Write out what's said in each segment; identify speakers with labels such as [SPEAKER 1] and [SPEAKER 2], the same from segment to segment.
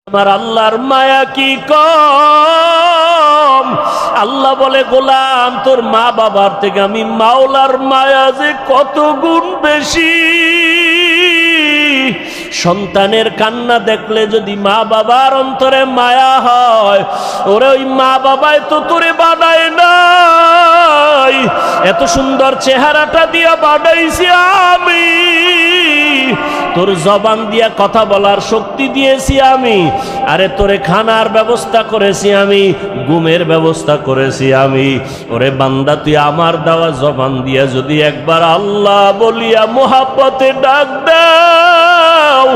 [SPEAKER 1] আমার আল্লাহর মায়া কি কম। আল্লাহ বলে, গোলাম তোর মা বাবার থেকে আমি মাওলার মায়া যে কত গুণ বেশি। সন্তানের কান্না দেখলে যদি মা বাবার অন্তরে মায়া হয়, ওরে ওই মা বাবাই তো তোরে বানায় নাই, এত সুন্দর চেহারাটা দিয়া বানাইছি আমি, তোর জবান দিয়া কথা বলার শক্তি দিয়েছি আমি, আরে তোরে খানার ব্যবস্থা করেছি আমি, ঘুমের ব্যবস্থা করেছি আমি। ওরে বান্দা, তুই আমার দেওয়া জবান দিয়া যদি একবার আল্লাহ বলিয়া মোহাব্বতে ডাক দাও,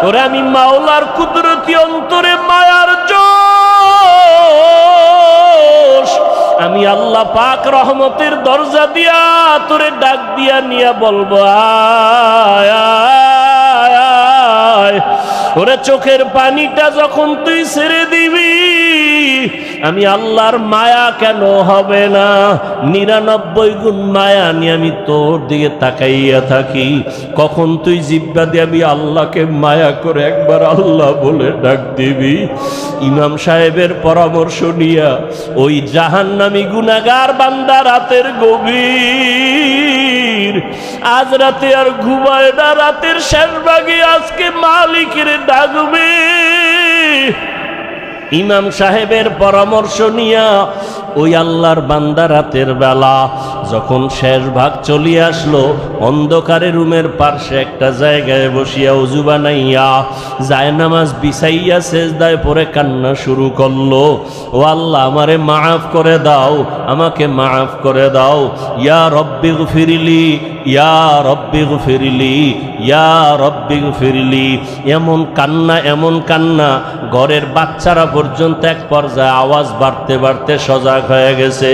[SPEAKER 1] ওরে আমি মাওলার কুদরতি অন্তরে মায়ার জোশ, আমি আল্লাহ পাক রহমতের দরজা দিয়া তোরে ডাক দিয়া নিয়া বলবো, আয় আয় আয়। ওরে চোখের পানিটা যখন তুই ছেড়ে দিবি, আমি আল্লাহর মায়া কেন হবে না? 99 গুণ মায়া নিয়ে আমি তোর দিকে তাকাইয়া থাকি। কখন তুই জিব্বা দিয়ে আমি আল্লাহকে মায়া করে একবার আল্লাহ বলে ডাক দিবি। ইমাম সাহেবের পরামর্শ নিয়া ওই জাহান্নামী গুনাহগার বান্দা রাতের গভীর, আজ রাতে আর ঘুমায় না, রাতের শেষ ভাগে আজকে মালিকের ডাকবে। ইমাম সাহেবের পরামর্শ নিয়া ওই আল্লাহর বান্দা রাতের বেলা যখন শেষ ভাগ চলিয়ে আসলো, অন্ধকারে রুমের পার্শ্বে একটা জায়গায় বসিয়া ওযু বানাইয়া জায়নামাজ বিছাইয়া সেজদায় পড়ে কান্না শুরু করলো, ও আল্লাহ আমারে মাফ করে দাও, আমাকে মাফ করে দাও, ইয়া রব্বি গফিরলি, ইয়া রব্বি গফিরলি, ইয়া রব্বি গফিরলি। এমন কান্না, এমন কান্না, ঘরের বাচ্চারা পর্যন্ত এক পর্যায়ে আওয়াজ বাড়তে বাড়তে সজাগ হয়ে গেছে।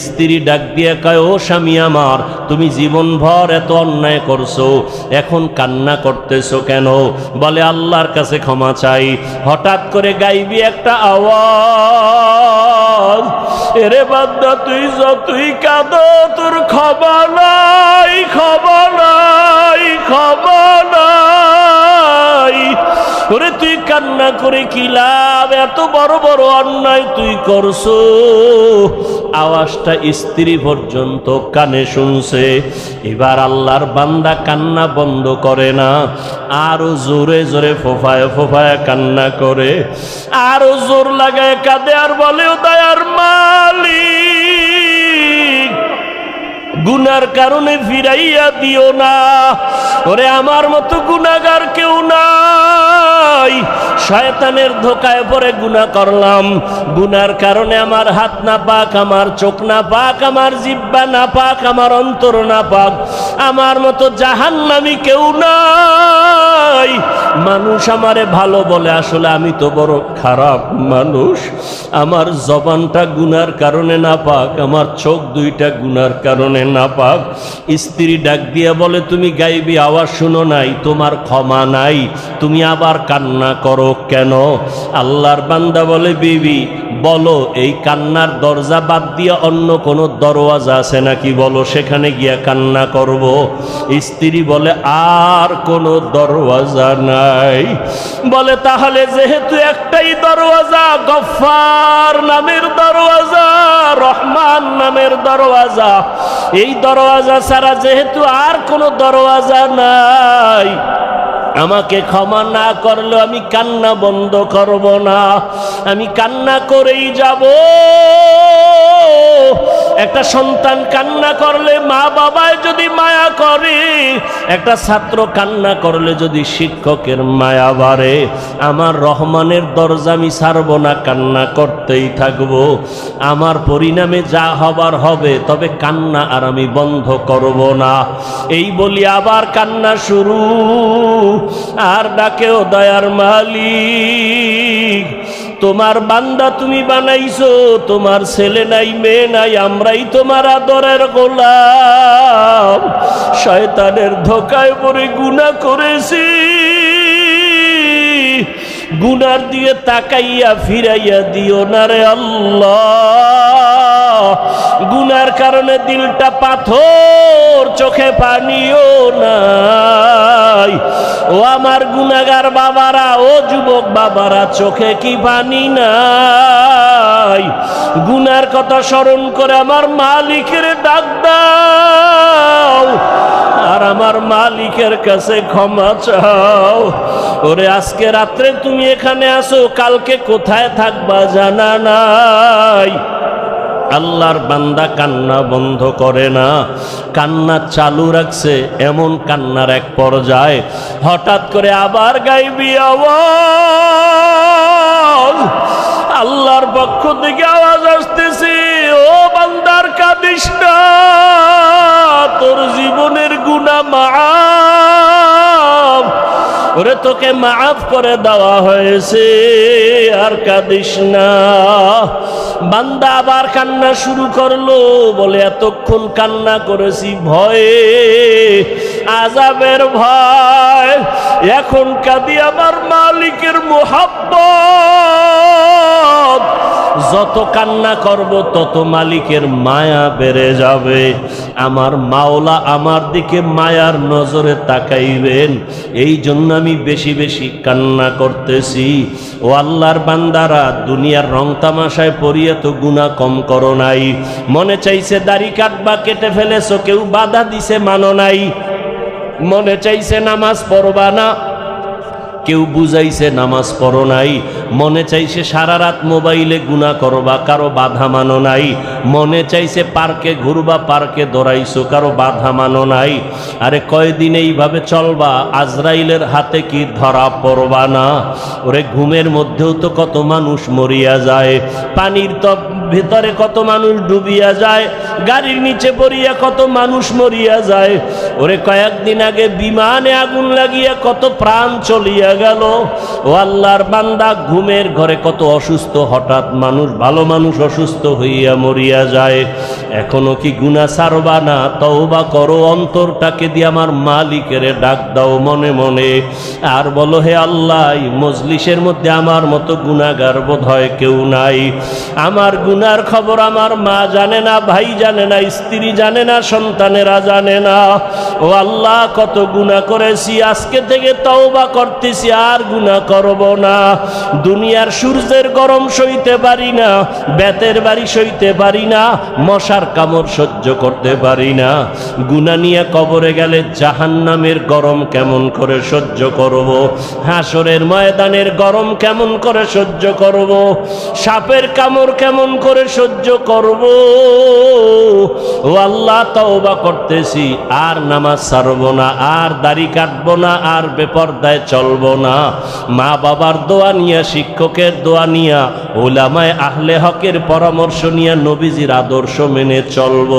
[SPEAKER 1] স্ত্রী ডাক দিয়ে কয়, ও স্বামী আমার, তুমি জীবনভর এত অন্যায় করছো, এখন কান্না করতেছো কেন? বলে, আল্লাহর কাছে ক্ষমা চাই। হঠাৎ করে গাইবি একটা আওয়াজ, এরে বান্দা তুই যতই কাঁদো তোর ক্ষমা নাই, ক্ষমা নাই, ক্ষমা নাই। ওরে তুই কান্না করে কি লাভ? এত বড় বড় অন্যায় তুই করছো। আওয়াজটা স্ত্রী পর্যন্ত কানে শুনছে। এবার আল্লাহর বান্দা কান্না বন্ধ করে না, আরো জোরে জোরে ফোফায় ফোফায় কান্না করে, আরো জোর লাগায় কাঁদে আর বলে, ও দয়ার মালিক, গুনার কারণে ফিরাইয়া দিও না। ওরে আমার মতো গুনাহগার কেউ নাই, শয়তানের ধোকায় পড়ে গুনাহ করলাম, গুনার কারণে আমার হাত না পাক, আমার চোখ না পাক, আমার জিহ্বা না পাক, আমার অন্তর না পাক, আমার মতো জাহান্নামী কেউ নাই। মানুষ আমারে ভালো বলে, আসলে আমি তো বড় খারাপ মানুষ। আমার জবানটা গুনার কারণে না পাক, আমার চোখ দুইটা গুনার কারণে না পাক। স্ত্রী ডাক দিয়া বলে, তুমি গাইবি আওয়াজ শুনো নাই, তোমার ক্ষমা নাই, তুমি আবার কান্না করো কেন? আল্লাহর বান্দা বলে, বিবি বলো, এই কান্নার দরজা বাদ দিয়া অন্য কোনো দরওয়াজা আছে নাকি? বলো, সেখানে গিয়া কান্না করব। স্ত্রী বলে, আর কোনো দরওয়াজা নাই। বলে, তাহলে যেহেতু একটাই দরওয়াজা, গফফার নামের দরওয়াজা, রহমান নামের দরওয়াজা, এই দরওয়াজা ছাড়া যেহেতু আর কোনো দরওয়াজা নাই, আমাকে ক্ষমা না করলে আমি কান্না বন্ধ করব না, আমি কান্না করেই যাব। একটা সন্তান কান্না করলে মা বাবায় যদি মায়া করে, একটা ছাত্র কান্না করলে যদি শিক্ষকের মায়া বাড়ে, আমার রহমানের দরজা আমি ছাড়ব না, কান্না করতেই থাকব। আমার পরিণামে যা হবার হবে, তবে কান্না আর আমি বন্ধ করব না। এই বলি আবার কান্না শুরু, আর ডাকেও, দয়ার মালিক, তোমার বান্দা তুমি বানাইছো, তোমার ছেলে নাই, মেয়ে নাই, আমরাই তোমার আদরের গোলাম। শয়তানের ধোকায় পড়ে গুনাহ করেছি, গুনার দিয়ে তাকাইয়া ফিরাইয়া দিও না রে আল্লাহ। গুনার কারণে দিলটা পাথর, চোখে পানিও নাই। ও আমার গুনাহগার বাবারা, ও যুবক বাবারা, চোখে কি পানি নাই? গুনার কথা স্মরণ করে আমার মালিকের ডাক দাও, আর আমার মালিকের কাছে ক্ষমা চাও। ওরে আজকে রাত্রে তুমি এখানে আসো, কালকে কোথায় থাকবা জানা নাই। আল্লাহর বান্দা কান্না বন্ধ করে না, কান্না চালু রাখছে। এমন কান্নার এক পর্যায়ে হঠাৎ করে আবার গাইবি আওয়াজ, আল্লাহর পক্ষ থেকে আওয়াজ আসতেছে, ও বান্দার কাঁদিস না, তোর জীবনের গুনাহ মাফ, ওরে তোকে মাফ করে দেওয়া হয়েছে, আর কাঁদিস না। বান্দা আবার কান্না শুরু করলো, বলে এতক্ষণ কান্না করেছি ভয়ে, আযাবের ভয়, এখন কাঁদি আমার মালিকের মুহাব্বত। যত কান্না করব তত মালিকের মায়া বেড়ে যাবে, আমার মাওলা আমার দিকে মায়ার নজরে তাকাইবেন। এই জন্য আমি বেশি বেশি কান্না করতেছি। ও আল্লাহর বান্দারা, দুনিয়ার রং তামাশায় পড়িয়ে তো গুনাহ কম করো নাই। মনে চাইছে দাড়ি কাটবা, কেটে ফেলেছো, কেউ বাধা দিছে মানো নাই। মনে চাইছে নামাজ পড়বা না, কেউ বুঝাইছে নামাজ পড়ো নাই। মনে চাইছে সারা রাত মোবাইলে গুনাহ করবা, কারো বাধা মানো নাই। মনে চাইছে পার্কে ঘুরবা, পার্কে দৌড়াইছো, কারো বাধা মানো নাই। আরে কয়দিন এইভাবে চলবা, আজরাইলের হাতে কি ধরা পড়বা না? ওরে ঘুমের মধ্যেও তো কত মানুষ মরিয়া যায়, পানির তো ভেতরে কত মানুষ ডুবিয়া যায়, গাড়ির নিচে পড়িয়া কত মানুষ মরিয়া যায়। ওরে কয়েকদিন আগে বিমানে আগুন লাগিয়া কত প্রাণ চলিয়া গেল। ও আল্লাহর বান্দা, ঘুমের ঘরে কত অসুস্থ হঠাৎ মানুষ, ভালো মানুষ অসুস্থ হইয়া মরিয়া যায়। এখনো কি গুনাহ ছাড়বা না? তওবা করো, অন্তরটাকে দিয়ে আমার মালিকের ডাক দাও মনে মনে, আর বলো, হে আল্লাহ, এই মজলিসের মধ্যে আমার মতো গুনাহগার বোধহয় কেউ নাই। আমার গুনার খবর আমার মা জানে না, ভাই জানে না, স্ত্রী জানে না, সন্তানেরা জানে না। ও আল্লাহ, কত গুনাহ করেছি, আজকে থেকে তওবা করতেছি, আর গুনাহ করব না। দুনিয়ার সূর্যের গরম সইতে পারি না, বেতের বাড়ি সইতে পারি না, মশার কামড় সহ্য করতে পারি না। গুনাহ নিয়ে কবরে গেলে জাহান্নামের গরম কেমন করে সহ্য করব? হাসরের ময়দানের গরম কেমন করে সহ্য করব? সাপের কামড় কেমন করে সহ্য করব? ও আল্লাহ, তওবা করতেছি, আর নামাজ ছাড়ব না, আর দাড়ি কাটব না, আর বেপরদায় চলব না। মা বাবার দোয়া নিয়া, শিক্ষকের দোয়া নিয়া, উলামায়ে আহলে হকের পরামর্শ নিয়া, নবীজির আদর্শ মেনে চলব।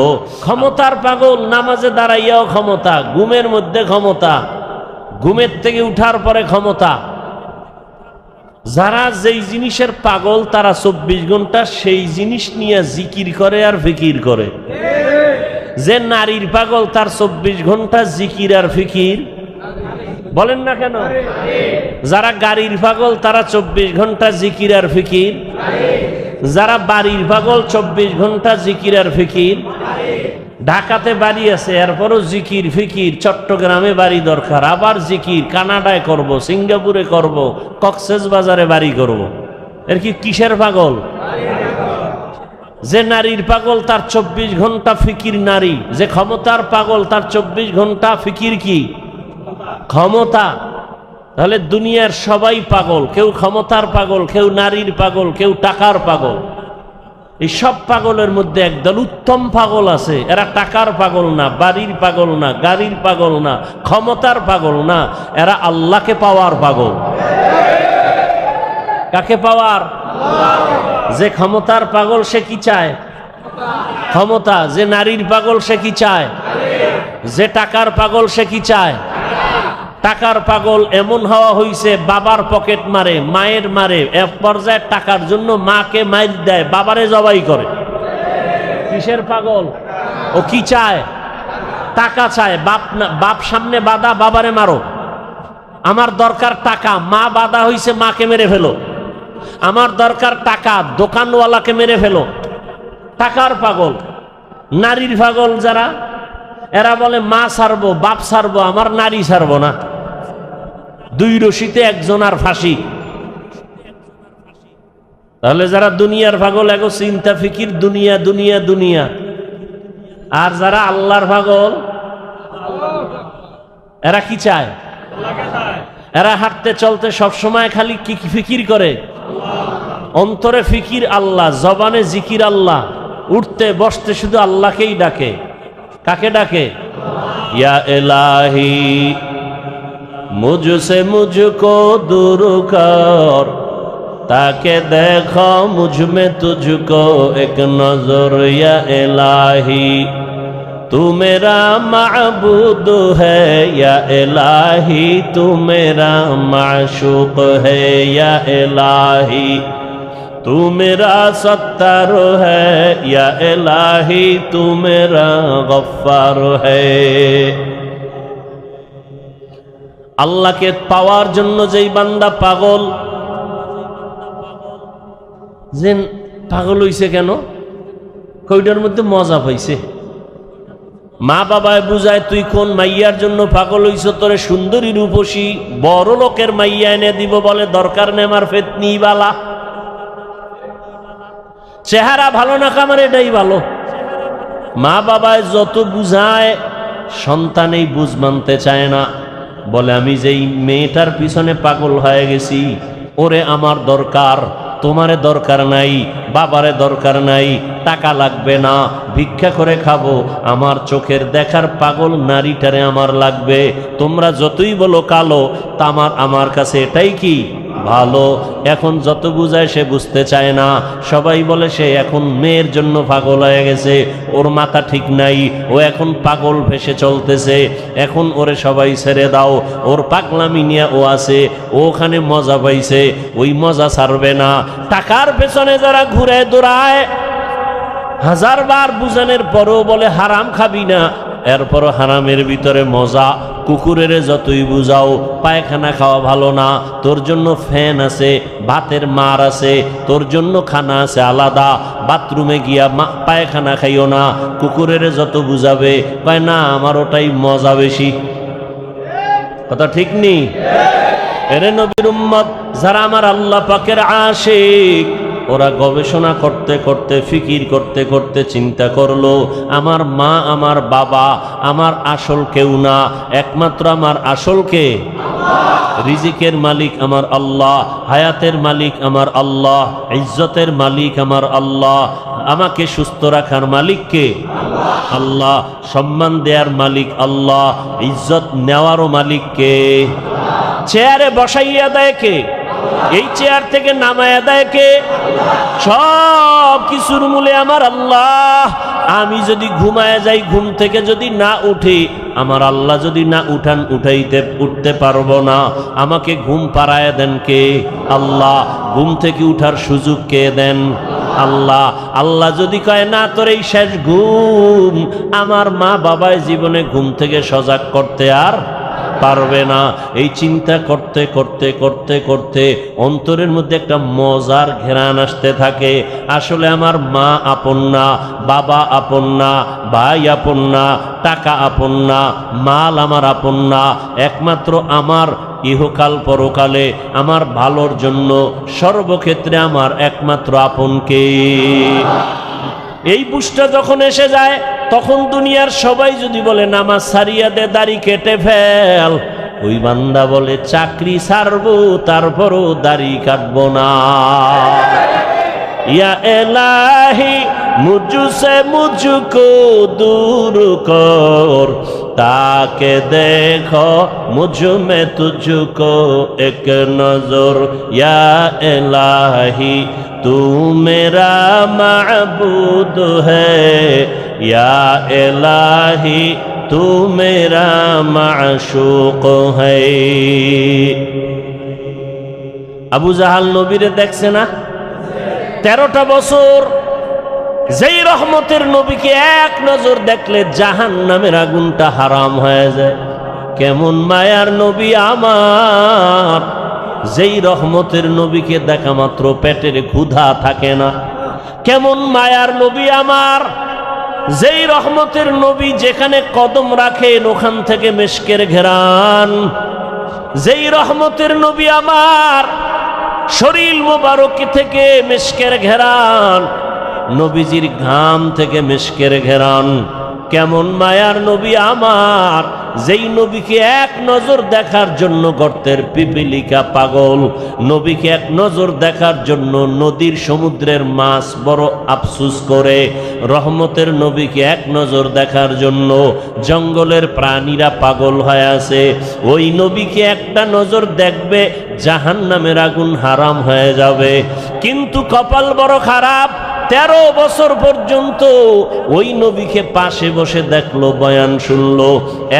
[SPEAKER 1] ক্ষমতার পাগল, নামাজে দাঁড়াইয়াও ক্ষমতা, ঘুমের মধ্যে ক্ষমতা, ঘুমের থেকে উঠার পরে ক্ষমতা। যারা যেই জিনিসের পাগল, তারা 24 ঘন্টা সেই জিনিস নিয়ে জিকির করে আর ফিকির করে। যে নারীর পাগল, তার 24 ঘন্টা জিকির আর ফিকির। বলেন না কেন? যারা গাড়ির পাগল, তারা 24 ঘন্টা জিকির আর ফিকির। যারা বাড়ির পাগল, 24 ঘন্টা জিকির আর ফিকির। ঢাকাতে বাড়ি আছে, এরপরও জিকির ফিকির। চট্টগ্রামে বাড়ি দরকার, আবার জিকির। কানাডায় করব, সিঙ্গাপুরে করব, কক্সবাজারে বাড়ি করব। এর কি কিসের পাগল? যে নারীর পাগল, তার 24 ঘন্টা ফিকির নারী। যে ক্ষমতার পাগল, তার 24 ঘন্টা ফিকির কি? ক্ষমতা। তাহলে দুনিয়ার সবাই পাগল, কেউ ক্ষমতার পাগল, কেউ নারীর পাগল, কেউ টাকার পাগল। এই সব পাগলের মধ্যে একদল উত্তম পাগল আছে, এরা টাকার পাগল না, বাড়ির পাগল না, গাড়ির পাগল না, ক্ষমতার পাগল না, এরা আল্লাহকে পাওয়ার পাগল। কাকে পাওয়ার? যে ক্ষমতার পাগল, সে কি চায়? ক্ষমতা। যে নারীর পাগল, সে কি চায়? যে টাকার পাগল, সে কি চায়? টাকার পাগল এমন হওয়া হইছে, বাবার পকেট মারে, মায়ের মারে, এক পর্যায়ে টাকার জন্য মাকে মাইর দেয়, বাবারে জবাই করে। কিসের পাগল? ও কি চায়? টাকা চায়। বাপ সামনে বাধা, বাবারে মারো। আমার দরকার টাকা, মা বাধা হইছে, মাকে মেরে ফেলো। আমার দরকার টাকা, দোকানওয়ালাকে মেরে ফেলো। টাকার পাগল। নারীর পাগল যারা, এরা বলে মা ছাড়বো, বাপ ছাড়বো, আমার নারী ছাড়বো না। দুই রশিতে একজন আর ফাঁসি। তাহলে যারা দুনিয়ার পাগল, এগো চিন্তা ফিকির দুনিয়া দুনিয়া দুনিয়া। আর যারা আল্লাহর পাগল, এরা কি চায়? এরা হাঁটতে চলতে সবসময় খালি কি ফিকির করে? অন্তরে ফিকির আল্লাহ, জবানে জিকির আল্লাহ, উঠতে বসতে শুধু আল্লাহকেই ডাকে। কাকে ডাকে? ইয়া ইলাহি মুঝসে মুঝকো दूर कर, ताके देखो मुझ में तुझको एक नजर। या इलाही तू मेरा माबूद है, या इलाही तू मेरा माशूक है। या इलाही तू मेरा सत्तार है, या इलाही तू मेरा गफ्फार है। আল্লাহকে পাওয়ার জন্য যেই বান্দা পাগল, যে পাগল হইছে কেন? কইটার মধ্যে মজা পাইছে। মা বাবায় বুঝায় তুই কোন মাইয়ার জন্য পাগল হইছ, তোরে সুন্দরী রূপসী বড় লোকের মাইয়া এনে দিব, বলে দরকার নেই আমার ফেতনি বালা। চেহারা ভালো না কামার এটাই ভালো। মা বাবায় যত বুঝায়, সন্তান এই বুঝ মানতে চায় না। বলে আমি যেই মেয়েটার পিছনে পাগল হয়ে গেছি, ওরে আমার দরকার, তোমারে দরকার নাই, বাবারে দরকার নাই, টাকা লাগবে না, ভিক্ষা করে খাবো, আমার চোখের দেখার পাগল নারীটারে আমার লাগবে। তোমরা যতই বলো কালো, তা আমার কাছে এটাই কি ভালো। এখন যত বুঝায় সে বুঝতে চায় না। সবাই বলে সে এখন মেয়ের জন্য পাগল হয়ে গেছে, ওর মাথা ঠিক নাই, ও এখন পাগল ভেসে চলতেছে, এখন ওরে সবাই ছেড়ে দাও, ওর পাগলামি নিয়ে ও আছে, ওখানে মজা পাইছে, ওই মজা ছাড়বে না। টাকার পেছনে যারা ঘুরে দৌড়ায়, হাজারবার বুঝানোর পরও বলে হারাম খাবি না, এরপরও হারামের ভিতরে মজা। কুকুরের যতই বুঝাও পায়খানা খাওয়া ভালো না, তোর জন্য ফ্যান আছে, ভাতের মার আছে, তোর জন্য খানা আছে আলাদা, বাথরুমে গিয়া পায়খানা খাইও না। কুকুরের যত বুঝাবে কয় না আমার ওটাই মজা বেশি। কথা ঠিক নি? এরে নবীর উম্মত যারা আমার আল্লাহ পাকের আশিক, ওরা গবেষণা করতে করতে ফিকির করতে করতে চিন্তা করলো, আমার মা আমার বাবা আমার আসল কেউ না, একমাত্র আমার আসল কে? রিজিকের মালিক আমার আল্লাহ, হায়াতের মালিক আমার আল্লাহ, ইজ্জতের মালিক আমার আল্লাহ, আমাকে সুস্থ রাখার মালিক কে? আল্লাহ, সম্মান দেওয়ার মালিক আল্লাহ, ইজ্জত নেওয়ারও মালিক কে? চেয়ারে বসাইয়া দেয় কে? এই চেয়ার থেকে নামায়া দেয় কে? সব কিছুর মূলে আমার আল্লাহ। আমি যদি ঘুমায় যাই, ঘুম থেকে যদি না উঠি, আমার আল্লাহ যদি না উঠতে পারবো না। আমাকে ঘুম পাড়ায় দেন কে? আল্লাহ। ঘুম থেকে উঠার সুযোগ কে দেন? আল্লাহ। আল্লাহ যদি কয় না তোর এই শেষ ঘুম, আমার মা বাবায় জীবনে ঘুম থেকে সজাগ করতে আর পারবে না। এই চিন্তা করতে করতে করতে করতে অন্তরের মধ্যে একটা মজার ঘেরান আসতে থাকে। আসলে আমার মা আপন না, বাবা আপন না, ভাই আপন না, টাকা আপন না, মাল আমার আপন না, একমাত্র আমার ইহকাল পরকালে আমার ভালোর জন্য সর্বক্ষেত্রে আমার একমাত্র আপনকে। এই বুঝটা যখন এসে যায়, তখন দুনিয়ার সবাই যদি বলে নামাজ ছাড়িয়া দে, দাড়ি কেটে ফেল, ওই বান্দা বলে চাকরি ছাড়বো তারপরও দাড়ি কাটবো না। ইয়া ইলাহি মুঝসে মুঝকো दूर कर, ताके देखो मुझ में तुझको एक नजर। या इलाही तू मेरा माबूद है, या इलाही तू मेरा माशूक है। আবু জাহাল নবীরে দেখছে না? 13টা বছর যেই রহমতের নবীকে এক নজর দেখলে জাহান্নামের আগুনটা হারাম হয়ে যায়। কেমন মায়ার নবী আমার, যেই রহমতের নবীকে দেখা মাত্র পেটের ক্ষুধা থাকে না। কেমন মায়ার নবী আমার, যেই রহমতের নবী যেখানে কদম রাখেন ওখান থেকে মিশকের ঘেরান, যেই রহমতের নবী আমার শরীর মোবারক থেকে মিশকের ঘেরান, নবীজির ঘাম থেকে মিশকের ঘেরান। কেমন মায়ার নবী আমার, যেই নবীকে এক নজর দেখার জন্য গর্তের পিপিলিকা পাগল, নবীকে এক নজর দেখার জন্য নদীর সমুদ্রের মাছ বড় আফসুস করে, রহমতের নবীকে এক নজর দেখার জন্য জঙ্গলের প্রাণীরা পাগল হয়ে আছে। ওই নবীকে একটা নজর দেখবে জাহান্নামের আগুন হারাম হয়ে যাবে। কিন্তু কপাল বড় খারাপ, 13 বছর পর্যন্ত ওই নবীকে পাশে বসে দেখলো, বয়ান শুনলো,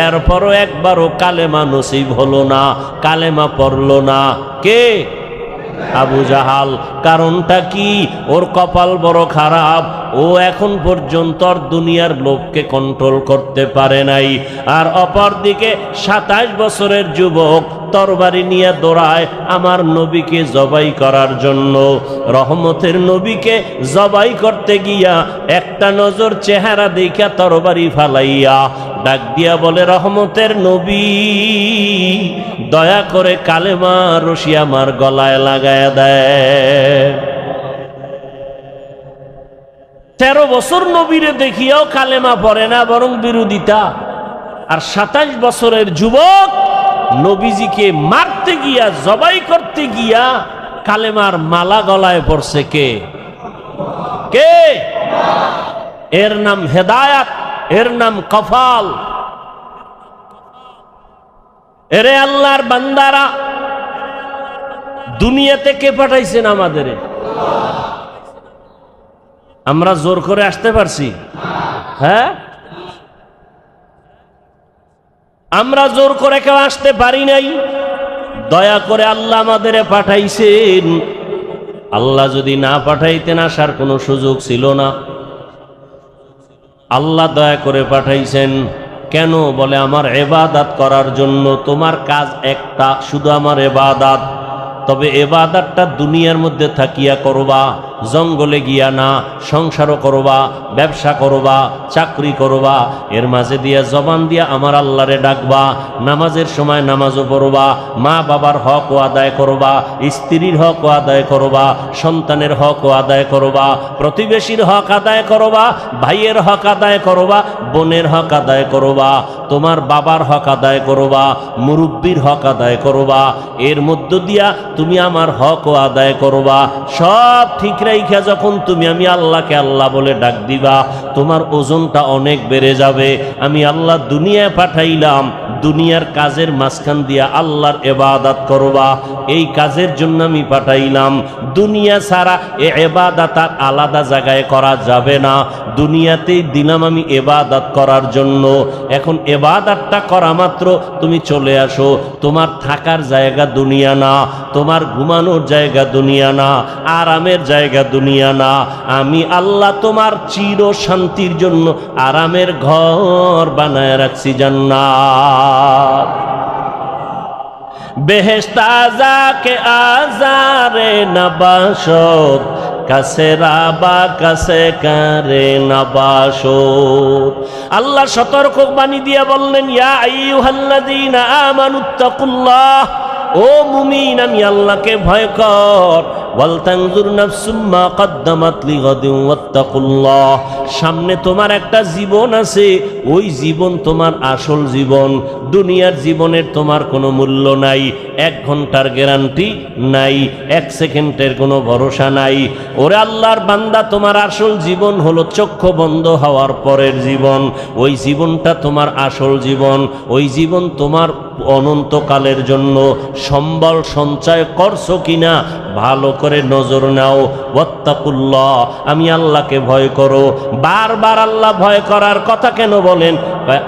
[SPEAKER 1] এরপরও একবারও কালেমা নসিব হলো না, কালেমা পড়লো না। কে? আবু জাহাল। কারণটা কি? ওর কপাল বড় খারাপ, ও এখন পর্যন্ত দুনিয়ার লোককে কন্ট্রোল করতে পারে নাই। আর অপরদিকে 27 বছরের যুবক তরবারি নিয়ে দৌড়ায় আমার নবীকে জবাই করার জন্য। রহমতের নবীকে জবাই করতে গিয়া একটা নজর চেহারা দেখা তরবারি ফালাইয়া ডাক দিয়া বলে, রহমতের নবী দয়া করে কালেমা রশি আমার গলায় লাগায় দেয়। 13 বছর নবীরে দেখিয়াও কালেমা পড়ে না, বরং বিরোধিতা। আর 27 বছরের যুবক নবীজিকে মারতে গিয়া, জবাই করতে গিয়া কালেমার মালা গলায় পড়ছে। কে? কে? এর নাম হেদায়াত, এর নাম কফাল। এরে আল্লাহর বান্দারা, দুনিয়াতে কে পাঠাইছেন আমাদের? আমরা জোর করে আসতে পারছি? হ্যাঁ, আমরা জোর করে কেউ আসতে পারি নাই। দয়া করে আল্লাহ আমাদের পাঠাইছেন। আল্লাহ যদি না পাঠাইতেন আসার কোনো সুযোগ ছিল না। আল্লাহ দয়া করে পাঠাইছেন। কেন? বলে আমার ইবাদত করার জন্য। তোমার কাজ একটা, শুধু আমার ইবাদত। তবে ইবাদতটা দুনিয়ার মধ্যে থাকিয়া করবা, জঙ্গলে গিয়া না। সংসারও করবা, ব্যবসা করবা, চাকরি করবা, এর মাঝে দিয়া জবান দিয়া আমার আল্লাহরে ডাকবা। নামাজের সময় নামাজও পড়বা, মা বাবার হকও আদায় করবা, স্ত্রীর হকও আদায় করবা, সন্তানের হকও আদায় করবা, প্রতিবেশীর হক আদায় করবা, ভাইয়ের হক আদায় করবা, বোনের হক আদায় করবা, তোমার বাবার হক আদায় করবা, মুরব্বীর হক আদায় করবা। এর মধ্য দিয়া তুমি আমার হকও আদায় করবা। সব ঠিক রাইখা যখন তুমি আমি আল্লাহকে আল্লাহ বলে ডাক দিবা, তোমার ওজনটা অনেক বেড়ে যাবে। আমি আল্লাহ দুনিয়ায় পাঠাইলাম, দুনিয়ার কাজের মাঝখান দিয়া আল্লাহর ইবাদত করবা, এই কাজের জন্য আমি পাঠাইলাম। দুনিয়া ছাড়া এ ইবাদত আর আলাদা জায়গায় করা যাবে না। দুনিয়াতেই দিলাম আমি ইবাদত করার জন্য। এখন ইবাদতটা করা মাত্র তুমি চলে আসো। তোমার থাকার জায়গা দুনিয়া না, তোমার ঘুমানোর জায়গা দুনিয়া না, আরামের জায়গা দুনিয়া না। আমি আল্লাহ তোমার চির শান্তির জন্য আরামের ঘর বানায় রাখছি, জান্নাত। বেহেশত আযাকে আযারে নবাশত, কাছে রাবা কাছে কারে নবাশত। আল্লাহ সতর্ক বাণী দিয়ে বললেন, ইয়া আইয়ুহাল্লাযীনা আমানুত্তাকুল্লাহ, ও মুমিন আমি আল্লাহকে ভয় কর। ওয়াল তানজুর নাফসুম মা কদ্দামাত লিগাদিন ওয়াত্তাকুল্লাহ। সামনে তোমার একটা জীবন আছে, ওই জীবন তোমার আসল জীবন। দুনিয়ার জীবনের তোমার কোনো মূল্য নাই, 1 ঘন্টার গ্যারান্টি নাই, 1 সেকেন্ডের কোনো ভরসা নাই। ওরে আল্লাহর বান্দা, তোমার আসল জীবন হলো চক্ষু বন্ধ হওয়ার পরের জীবন। ওই জীবনটা তোমার আসল জীবন, ওই জীবন তোমার অনন্তকালের জন্য। সম্বল সঞ্চয় করছো কিনা ভালো করে নজর নাও। ওয়াত্তাকুল্লাহ, আমি আল্লাহকে ভয় করো। বারবার আল্লাহ ভয় করার কথা কেন বলেন?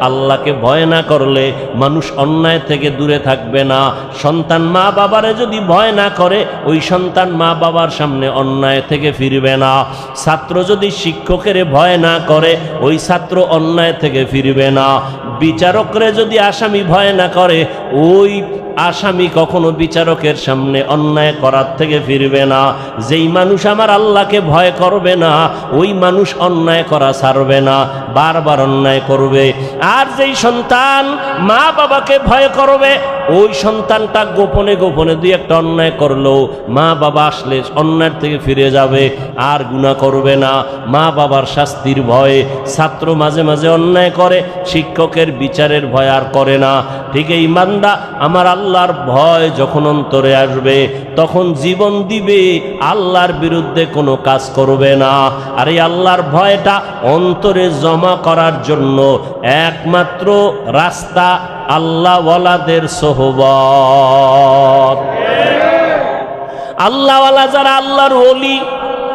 [SPEAKER 1] আল্লাহকে ভয় না করলে মানুষ অন্যায় থেকে দূরে থাকবে না। সন্তান মা বাবারে যদি ভয় না করে, ওই সন্তান মা বাবার সামনে অন্যায় থেকে ফিরবে না। ছাত্র যদি শিক্ষকের ভয় না করে, ওই ছাত্র অন্যায় থেকে ফিরবে না। বিচারকরে যদি আসামি ভয় না করে, ওই আসামি কখনো বিচারকের সামনে অন্যায় করার থেকে ফিরবে না। যেই মানুষ আমার আল্লাহকে ভয় করবে না, ওই মানুষ অন্যায় করা ছাড়বে না, বারবার অন্যায় করবে। আর যেই সন্তান মা বাবাকে ভয় করবে, ওই সন্তানটা গোপনে গোপনে দুই একটা অন্যায় করলেও মা বাবা আসলে অন্যায় থেকে ফিরে যাবে, আর গুনাহ করবে না। মা বাবার শাস্তির ভয়ে ছাত্র মাঝে মাঝে অন্যায় করে, শিক্ষকের বিচারের ভয় আর করে না। ঠিক এই বান্দা আমার আল্লাহর ভয় যখন অন্তরে আসবে, তখন জীবন দিবে, আল্লাহর বিরুদ্ধে কোনো কাজ করবে না। আর এই আল্লাহর ভয়টা অন্তরে জমা করার জন্য একমাত্র রাস্তা আল্লাহওয়ালাদের সোহবত। আল্লাহওয়ালা যারা, আল্লাহর ওলি,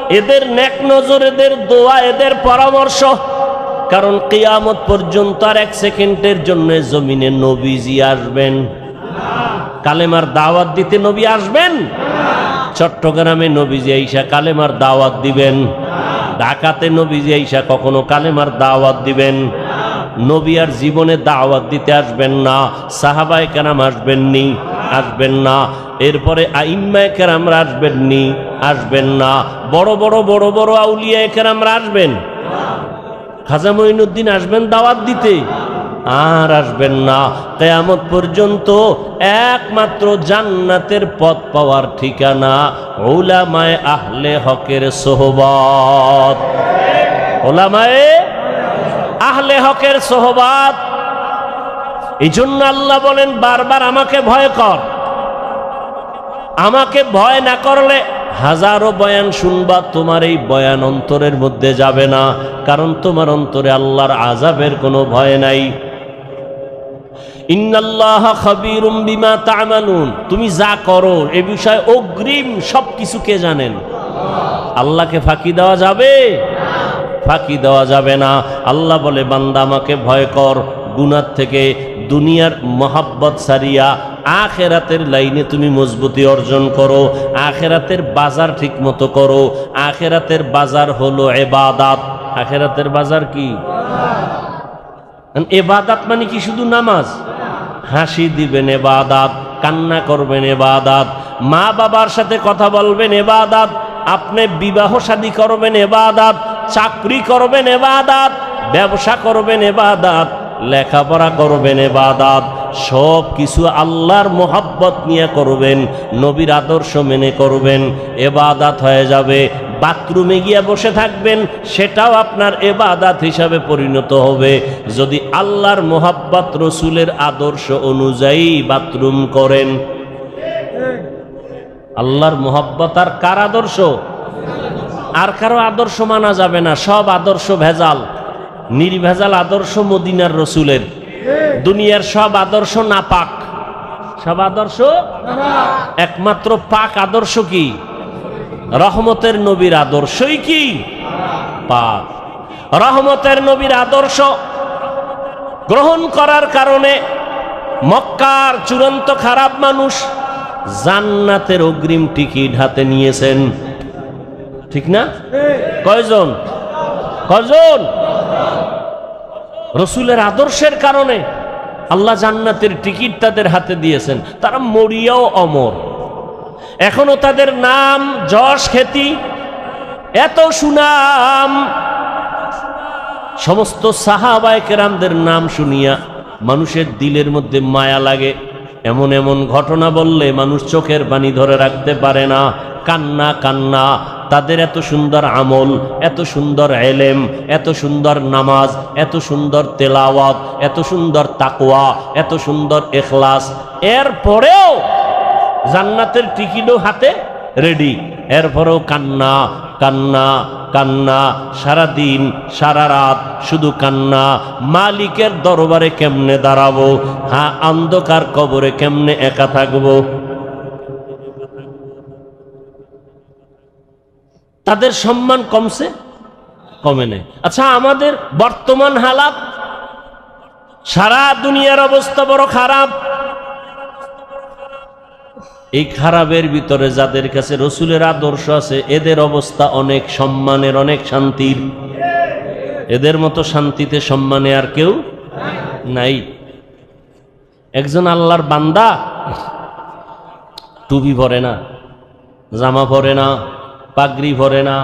[SPEAKER 1] এদের নেক নজর, এদের দোয়া, এদের পরামর্শ। কারণ কিয়ামত পর্যন্ত আর এক সেকেন্ডের জন্য জমিনে নবীজি আসবেন? কালেমার দাওয়াত দিতে নবী আসবেন? চট্টগ্রামে নবীজি আইসা কালেমার দাওয়াত দিবেন? ঢাকাতে নবীজি আইসা কখনো কালেমার দাওয়াত দিবেন? নবী আর জীবনে দাওয়াত দিতে আসবেন না। সাহাবায়ে কেরাম আসবেননি? আসবেন না। এরপরে আইম্মায়ে কেরামরা আসবেননি? আসবেন না। বড় বড় বড় বড় আউলিয়ায়ে কেরামরা আসবেন? খাজা মঈনুদ্দিন আসবেন দাওয়াত দিতে? আর আসবেন না। কিয়ামত পর্যন্ত একমাত্র জান্নাতের পথ পাওয়ার ঠিকানা উলামায়ে আহলে হকের সোহবত। উলামায়ে আহলে হকের সোহবত। এই জন্য আল্লাহ বলেন বারবার আমাকে ভয় কর। আমাকে ভয় না করলে হাজারো বয়ান শুনবা, তোমার এই বয়ান অন্তরের মধ্যে যাবে না। কারণ তোমার অন্তরে আল্লাহর আযাবের কোনো ভয় নাই। ইন্নাল্লাহা খাবীরুম বিমা তা'মালুন। তুমি যা করো এ বিষয়ে অগ্রিম সবকিছু কে জানেন? আল্লাহকে ফাঁকি দেওয়া যাবে? ফাঁকি দেওয়া যাবে না। আল্লাহ বলে বান্দা আমাকে ভয় কর, গুনাহ থেকে দুনিয়ার মহাব্বত সারিয়া আখেরাতের লাইনে তুমি মজবুতি অর্জন করো। আখেরাতের বাজার ঠিক মতো করো। আখেরাতের বাজার হলো ইবাদত। আখেরাতের বাজার কি? ইবাদত মানে কি শুধু নামাজ? হাসি দিবেন ইবাদত, কান্না করবেন ইবাদত, মা বাবার সাথে কথা বলবেন ইবাদত, আপনি বিবাহ শাদী করবেন ইবাদত, চাকরি করবেন ইবাদত, ব্যবসা করবেন ইবাদত, লেখাপড়া করবেন ইবাদত। সব কিছু আল্লাহর মোহাব্বত নিয়ে করবেন, নবীর আদর্শ মেনে করবেন, ইবাদত হয়ে যাবে। বাথরুমে গিয়ে বসে থাকবেন, সেটাও আপনার ইবাদত হিসাবে পরিণত হবে যদি আল্লাহর মোহাব্বত, রসুলের আদর্শ অনুযায়ী বাথরুম করেন। আল্লাহর মোহাব্বত আর কার আদর্শ? আর কারো আদর্শ মানা যাবে না। সব আদর্শ ভেজাল। নির্ভেজাল আদর্শ মদিনার রসুলের। দুনিয়ার সব আদর্শ নাপাক। সব আদর্শ একমাত্র পাক আদর্শ কি? রহমতের নবীর আদর্শই কি? পাক। রহমতের নবীর আদর্শ গ্রহণ করার কারণে মক্কার চূড়ান্ত খারাপ মানুষ জান্নাতের অগ্রিম টিকিট হাতে নিয়েছেন। ঠিক না? কয়জন? কয়জন? রসুলের আদর্শের কারণে আল্লাহ জান্নাতের টিকিট তাদের হাতে দিয়েছেন। তারা মরিয়াও অমর। এখনো তাদের নাম, যশ, খ্যাতি, এত সুনাম। সমস্ত সাহাবায়ে কেরামদের নাম শুনিয়া মানুষের দিলের মধ্যে মায়া লাগে। এমন এমন ঘটনা বললে মানুষ চোখের পানি ধরে রাখতে পারে না। কান্না কান্না। তাদের এত সুন্দর আমল, এত সুন্দর এলেম, এত সুন্দর নামাজ, এত সুন্দর তেলাওয়াত, এত সুন্দর তাকওয়া, এত সুন্দর ইখলাস, এরপরেও জান্নাতের টিকিটও হাতে রেডি। এরপরেও কান্না কান্না কান্না। সারাদিন সারা রাত শুধু কান্না। মালিকের দরবারে কেমনে দাঁড়াবো? হ্যাঁ, অন্ধকার কবরে কেমনে একা থাকবো? তাদের সম্মান কমছে? কমে নেই। আচ্ছা, আমাদের বর্তমান হালাত, সারা দুনিয়ার অবস্থা বড় খারাপ। এই খারাপের ভিতরে যাদের কাছে রসুলের আদর্শ আছে এদের অবস্থা অনেক সম্মানের, অনেক শান্তির। এদের মতো শান্তিতে সম্মানে আর কেউ নাই। একজন আল্লাহর বান্দা টুপি পরে না, জামা পরে না, পাগড়ি পরে না,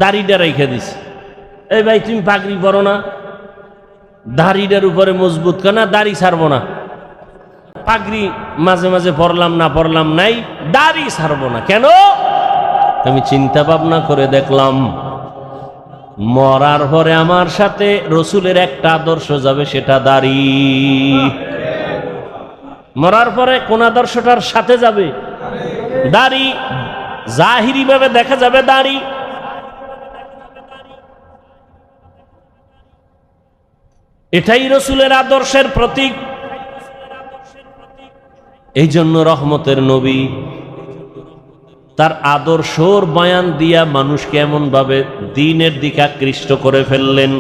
[SPEAKER 1] দাড়িটা রেখে দিছে। এই ভাই তুমি পাগড়ি পরো না, দাড়িটার উপরে মজবুত কেনা, দাড়ি ছাড়বো না। পাগড়ি মাঝে মাঝে পরলাম না, পরলাম নাই, দাড়ি ছাড়বো না কেন? আমি চিন্তা ভাবনা করে দেখলাম মরার পরে আমার সাথে রসুলের একটা আদর্শ যাবে, সেটা দাড়ি। মরার পরে কোন আদর্শটার সাথে যাবে? দাড়ি। জাহিরি ভাবে দেখা যাবে দাড়ি। এটাই রসুলের আদর্শের প্রতীক। এই জন্য রহমতের নবী তার আদর্শর বয়ান দিয়া মানুষকে এমন ভাবে দ্বীনের দিকে আকৃষ্ট করে ফেললেন।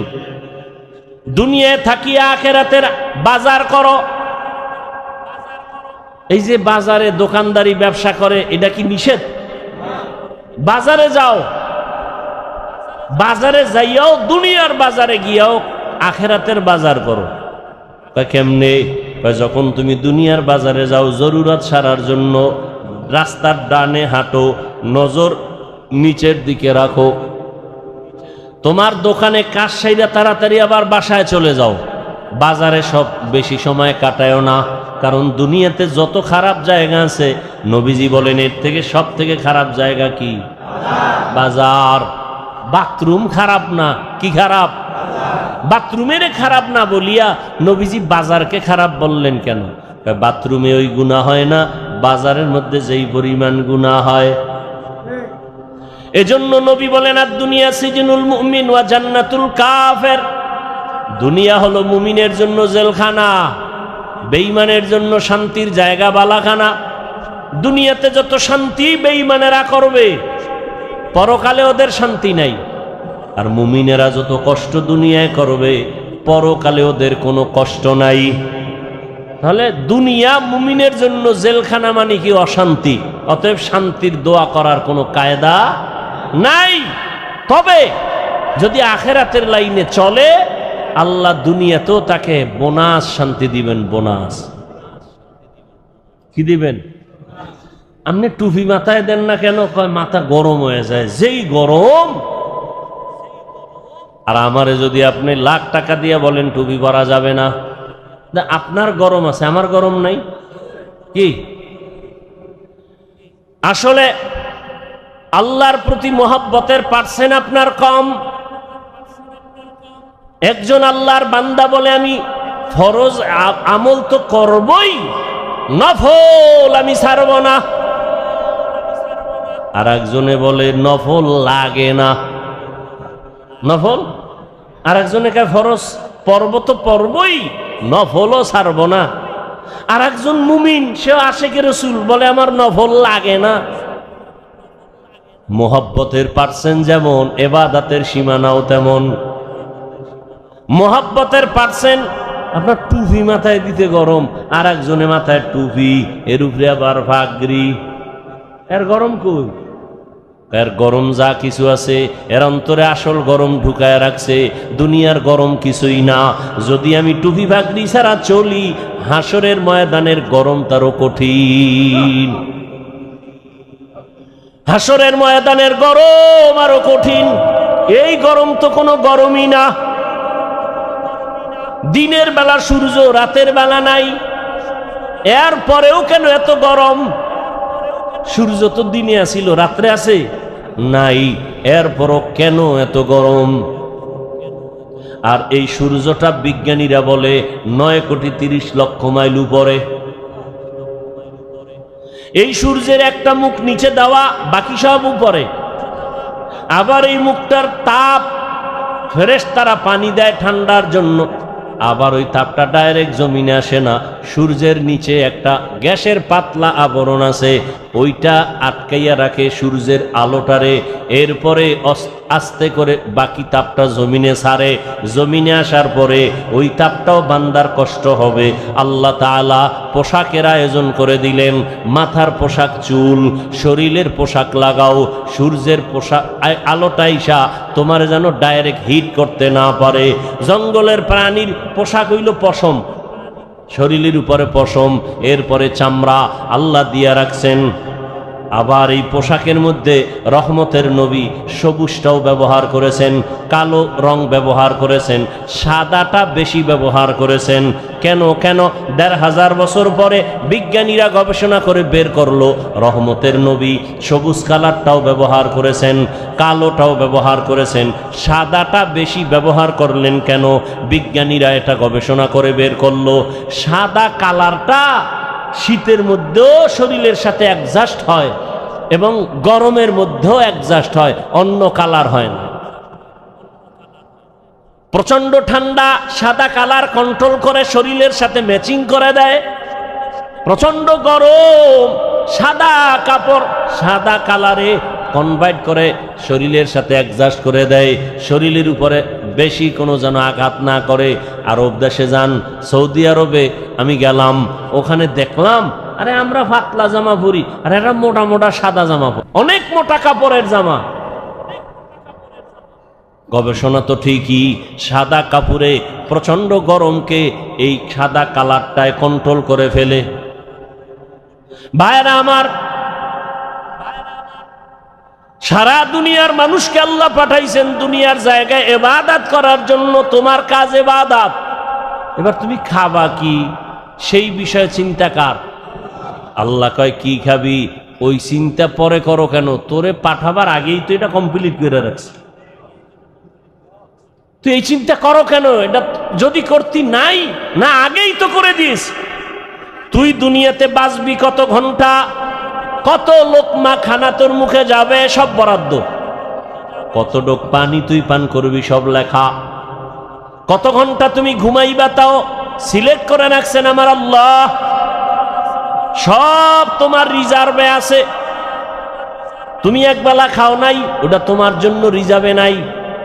[SPEAKER 1] দুনিয়ায় থাকিয়া আখিরাতের বাজার করো। এই যে বাজারে দোকানদারি ব্যবসা করে, এটা কি নিষেধ? বাজারে যাও, বাজারে যাইয়াও দুনিয়ার বাজারে গিয়াও আখিরাতের বাজার করো। কেমনে? যখন তুমি দুনিয়ার বাজারে যাও জরুরত সারার জন্য, রাস্তার ডানে হাঁটো, নজর নিচের দিকে রাখো। তোমার দোকানে কাজ সাইরা তাড়াতাড়ি আবার বাসায় চলে যাও। বাজারে সব বেশি সময় কাটায়ও না, কারণ দুনিয়াতে যত খারাপ জায়গা আছে নবীজি বলেন এর থেকে সব থেকে খারাপ জায়গা কি? বাজার। বাথরুম খারাপ না, কি খারাপ? বাথরুমের খারাপ না বলিয়া নবীজি বাজারকে খারাপ বললেন কেন? বাথরুমে ওই গুনাহ হয় না, বাজারের মধ্যে যেই পরিমাণ গুনাহ হয়। এজন্য নবী বলেন আর দুনিয়া সিজনুল মুমিন ওয়া জান্নাতুল কাফের। দুনিয়া হলো মুমিনের জন্য জেলখানা, বেঈমানের জন্য শান্তির জায়গা, বালাখানা। দুনিয়াতে যত শান্তি বেঈমানেরা করবে, পরকালে ওদের শান্তি নাই। আর মুমিনেরা যত কষ্ট দুনিয়ায় করবে, পরকালে ওদের কোনো কষ্ট নাই। তাহলে দুনিয়া মুমিনের জন্য জেলখানা মানে কি? অশান্তি। অতএব শান্তির দোয়া করার কোনো কায়দা নাই। তবে যদি আখিরাতের লাইনে চলে, আল্লাহ দুনিয়াতেও তাকে বোনাস শান্তি দিবেন। বোনাস কি দিবেন? আপনি টুপি মাথায় দেন না কেন? কয় মাথা গরম হয়ে যায়। যেই গরম। আর আমারে যদি আপনি লাখ টাকা দিয়ে বলেন টুপি পরা যাবে না, আপনার গরম আছে, আমার গরম নাই কি? আসলে আল্লাহর প্রতি মহব্বতের পার্সেন্ট আপনার কম। একজন আল্লাহর বান্দা বলে আমি ফরজ আমল তো করবই, নফল আমি ছাড়ব না। আর একজনে বলে নফল লাগে না। নফল আর একজনে কে ফরজ পর্ব তো পর্বই, নফলও ছাড়ব না। আর একজন মুমিন, সে আশিকে রাসূল, বলে আমার নফল লাগে না। মোহাব্বতের পার্সেন্ট যেমন, ইবাদতের সীমানাও তেমন। মোহাব্বতের পার্সেন্ট আপনার টুপি মাথায় দিতে গরম, আর একজনে মাথায় টুপি, এর উপরে আবার পাগড়ি। এর গরম কই? এর গরম যা কিছু আছে এর অন্তরে আসল গরম ঢুকায় রাখছে। দুনিয়ার গরম কিছুই না। যদি আমি টুপি পাগড়ি ছাড়া চলি, হাসরের ময়দানের গরম তারও কঠিন। হাসরের ময়দানের গরম আরো কঠিন। এই গরম তো কোনো গরমই না। দিনের বেলা সূর্য, রাতের বেলা নাই, এর পরেও কেন এত গরম? সূর্য তো দিনে আসিল, রাত্রে আছে নাই, এরপরও কেন এত গরম? আর এই সূর্যটা বিজ্ঞানীরা বলে 9,30,00,000 মাইল উপরে। এই সূর্যের একটা মুখ নিচে দেওয়া, বাকি সব উপরে। আবার এই মুখটার তাপ ফেরেশতারা পানি দেয় ঠান্ডার জন্য, আবার ওই তাপটা ডাইরেক্ট জমিনে আসে না, সূর্যের নিচে একটা গ্যাসের পাতলা আবরণ আছে, ওইটা আটকাইয়া রাখে সূর্যের আলোটারে। এরপরে আস্তে করে বাকি তাপটা জমিনে ছাড়ে। জমিনে আসার পরে ওই তাপটাও বান্দার কষ্ট হবে। আল্লাহ তাআলা পোশাকের আয়োজন করে দিলেন, মাথার পোশাক চুল, শরীরের পোশাক লাগাও, সূর্যের পোশাক আলোটা ইসা তোমার যেন ডাইরেক্ট হিট করতে না পারে। জঙ্গলের প্রাণীর পোশাক হইল পশম, শরীরের উপরে পশম, এরপরে চামড়া আল্লাহ দিয়া রাখছেন। আবার এই পোশাকের মধ্যে রহমতের নবী সবুজটাও ব্যবহার করেছেন, কালো রং ব্যবহার করেছেন, সাদাটা বেশি ব্যবহার করেছেন। কেন ১৫০০ বছর পরে বিজ্ঞানীরা গবেষণা করে বের করলো রহমতের নবী সবুজ কালারটাও ব্যবহার করেছেন, কালোটাও ব্যবহার করেছেন, সাদাটা বেশি ব্যবহার করলেন কেন? বিজ্ঞানীরা এটা গবেষণা করে বের করলো সাদা কালারটা শীতের মধ্যেও শরীরের সাথে অ্যাডজাস্ট হয় এবং গরমের মধ্যেও অ্যাডজাস্ট হয়, অন্য কালার হয় না। প্রচন্ড ঠান্ডা সাদা কালার কন্ট্রোল করে শরীরের সাথে ম্যাচিং করে দেয়, প্রচন্ড গরম সাদা কাপড় সাদা কালারে কনভার্ট করে শরীরের সাথে অ্যাডজাস্ট করে দেয়, শরীরের উপরে বেশি কোনো যেন আঘাত না করে। আরব দেশে যান, সৌদি আরবে আমি গেলাম, ওখানে দেখলাম আরে আমরা পাতলা জামা পরি, আর এরা মোটা মোটা সাদা জামা পরি, অনেক মোটা কাপড়ের জামা। গবেষণা তো ঠিকই, সাদা কাপড়ে প্রচন্ড গরমকে এই সাদা কালারটায় কন্ট্রোল করে ফেলে। ভাইরা আমার, সারা দুনিয়ার মানুষকে আল্লাহ পাঠাইছেন দুনিয়ার জায়গায় ইবাদত করার জন্য। তোমার কাজ ইবাদত। এবার তুমি খাবা কি সেই বিষয়ে চিন্তা কার? আল্লাহ কয় কি খাবি ওই চিন্তা পরে করো কেন? তোরে পাঠাবার আগেই তো এটা কমপ্লিট করে রাখছে, তুই এই চিন্তা করো কেন? এটা যদি করতি নাই না আগেই তো করে দিস। তুই দুনিয়াতে বাঁচবি কত ঘন্টা, কত লোকমা খানা তোর মুখে যাবে সব বরাদ্দ, কত ডোক পানি তুই পান করবি সব লেখা, কত ঘন্টা তুমি ঘুমাইবা তাও সিলেক্ট করে রাখছেন আমার আল্লাহ, সব তোমার রিজার্ভে আছে। তুমি একবেলা খাও নাই, ওটা তোমার জন্য রিজার্ভে নাই,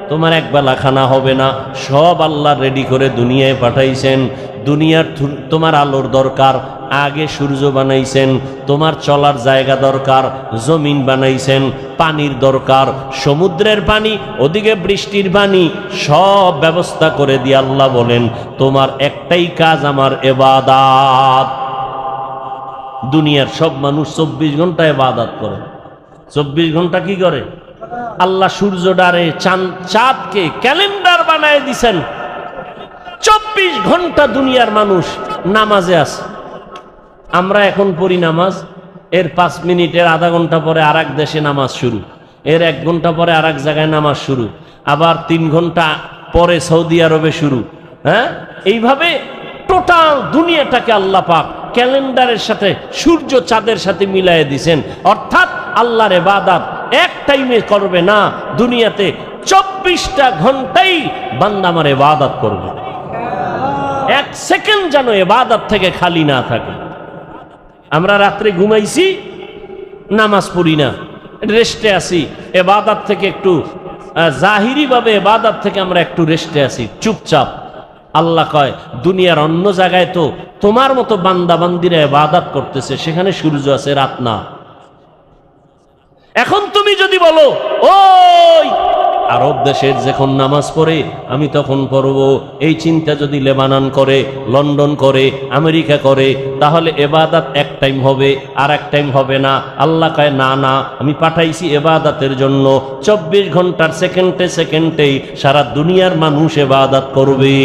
[SPEAKER 1] তোমার একবেলা খানা হবে না, সব আল্লাহ রেডি করে দুনিয়ায় পাঠাইছেন। দুনিয়ার তোমার আলোর দরকার, আগে সূর্য বানাইছেন, তোমার চলার জায়গা দরকার, জমিন বানাইছেন, পানির দরকার, সমুদ্রের পানি, ওদিকে বৃষ্টির পানি, সব ব্যবস্থা করে দিয়ে আল্লাহ বলেন তোমার একটাই কাজ আমার ইবাদত। দুনিয়ার সব মানুষ ২৪ ঘন্টা ইবাদত করে। ২৪ ঘন্টা কি করে? আল্লাহ সূর্যটারে চাঁদকে ক্যালেন্ডার বানায় দিছেন। ২৪ ঘন্টা দুনিয়ার মানুষ নামাজে আছে। আমরা এখন পড়ি নামাজ, এর ৫ মিনিটের আধা ঘন্টা পরে আর এক দেশে নামাজ শুরু, এর ১ ঘন্টা পরে আর এক জায়গায় নামাজ শুরু, আবার ৩ ঘন্টা পরে সৌদি আরবে শুরু। হ্যাঁ, এইভাবে টোটাল দুনিয়াটাকে আল্লাহ পাক ক্যালেন্ডারের সাথে সূর্য চাঁদের সাথে মিলাই দিছেন। অর্থাৎ আল্লাহর ইবাদত এক টাইমে করবে না, দুনিয়াতে ২৪টা ঘন্টাই বান্দা আমার ইবাদত করবে, ১ সেকেন্ড যেন ইবাদত থেকে খালি না থাকে। আমরা রাত্রে ঘুমাইছি, নামাজ পড়ি না, রেস্টে আছি, ইবাদত থেকে একটু জাহিরি ভাবে ইবাদত থেকে আমরা একটু রেস্টে আছি, চুপচাপ। আল্লাহ কয় দুনিয়ার অন্য জায়গায় তো তোমার মতো বান্দা বান্দিরা ইবাদত করতেছে, সেখানে সূর্য আছে, রাত না। এখন তুমি যদি বলো ওই আরব দেশের যখন নামাজ পড়ে আমি তখন পড়ব, এই চিন্তা যদি লেবানন করে, লন্ডন করে, আমেরিকা করে, তাহলে ইবাদত এক টাইম হবে আর এক টাইম হবে না। আল্লাহ কয় না না, আমি পাঠাইছি ইবাদতের জন্য। ২৪ ঘন্টার সেকেন্ডে সেকেন্ডেই সারা দুনিয়ার মানুষ ইবাদত করবে।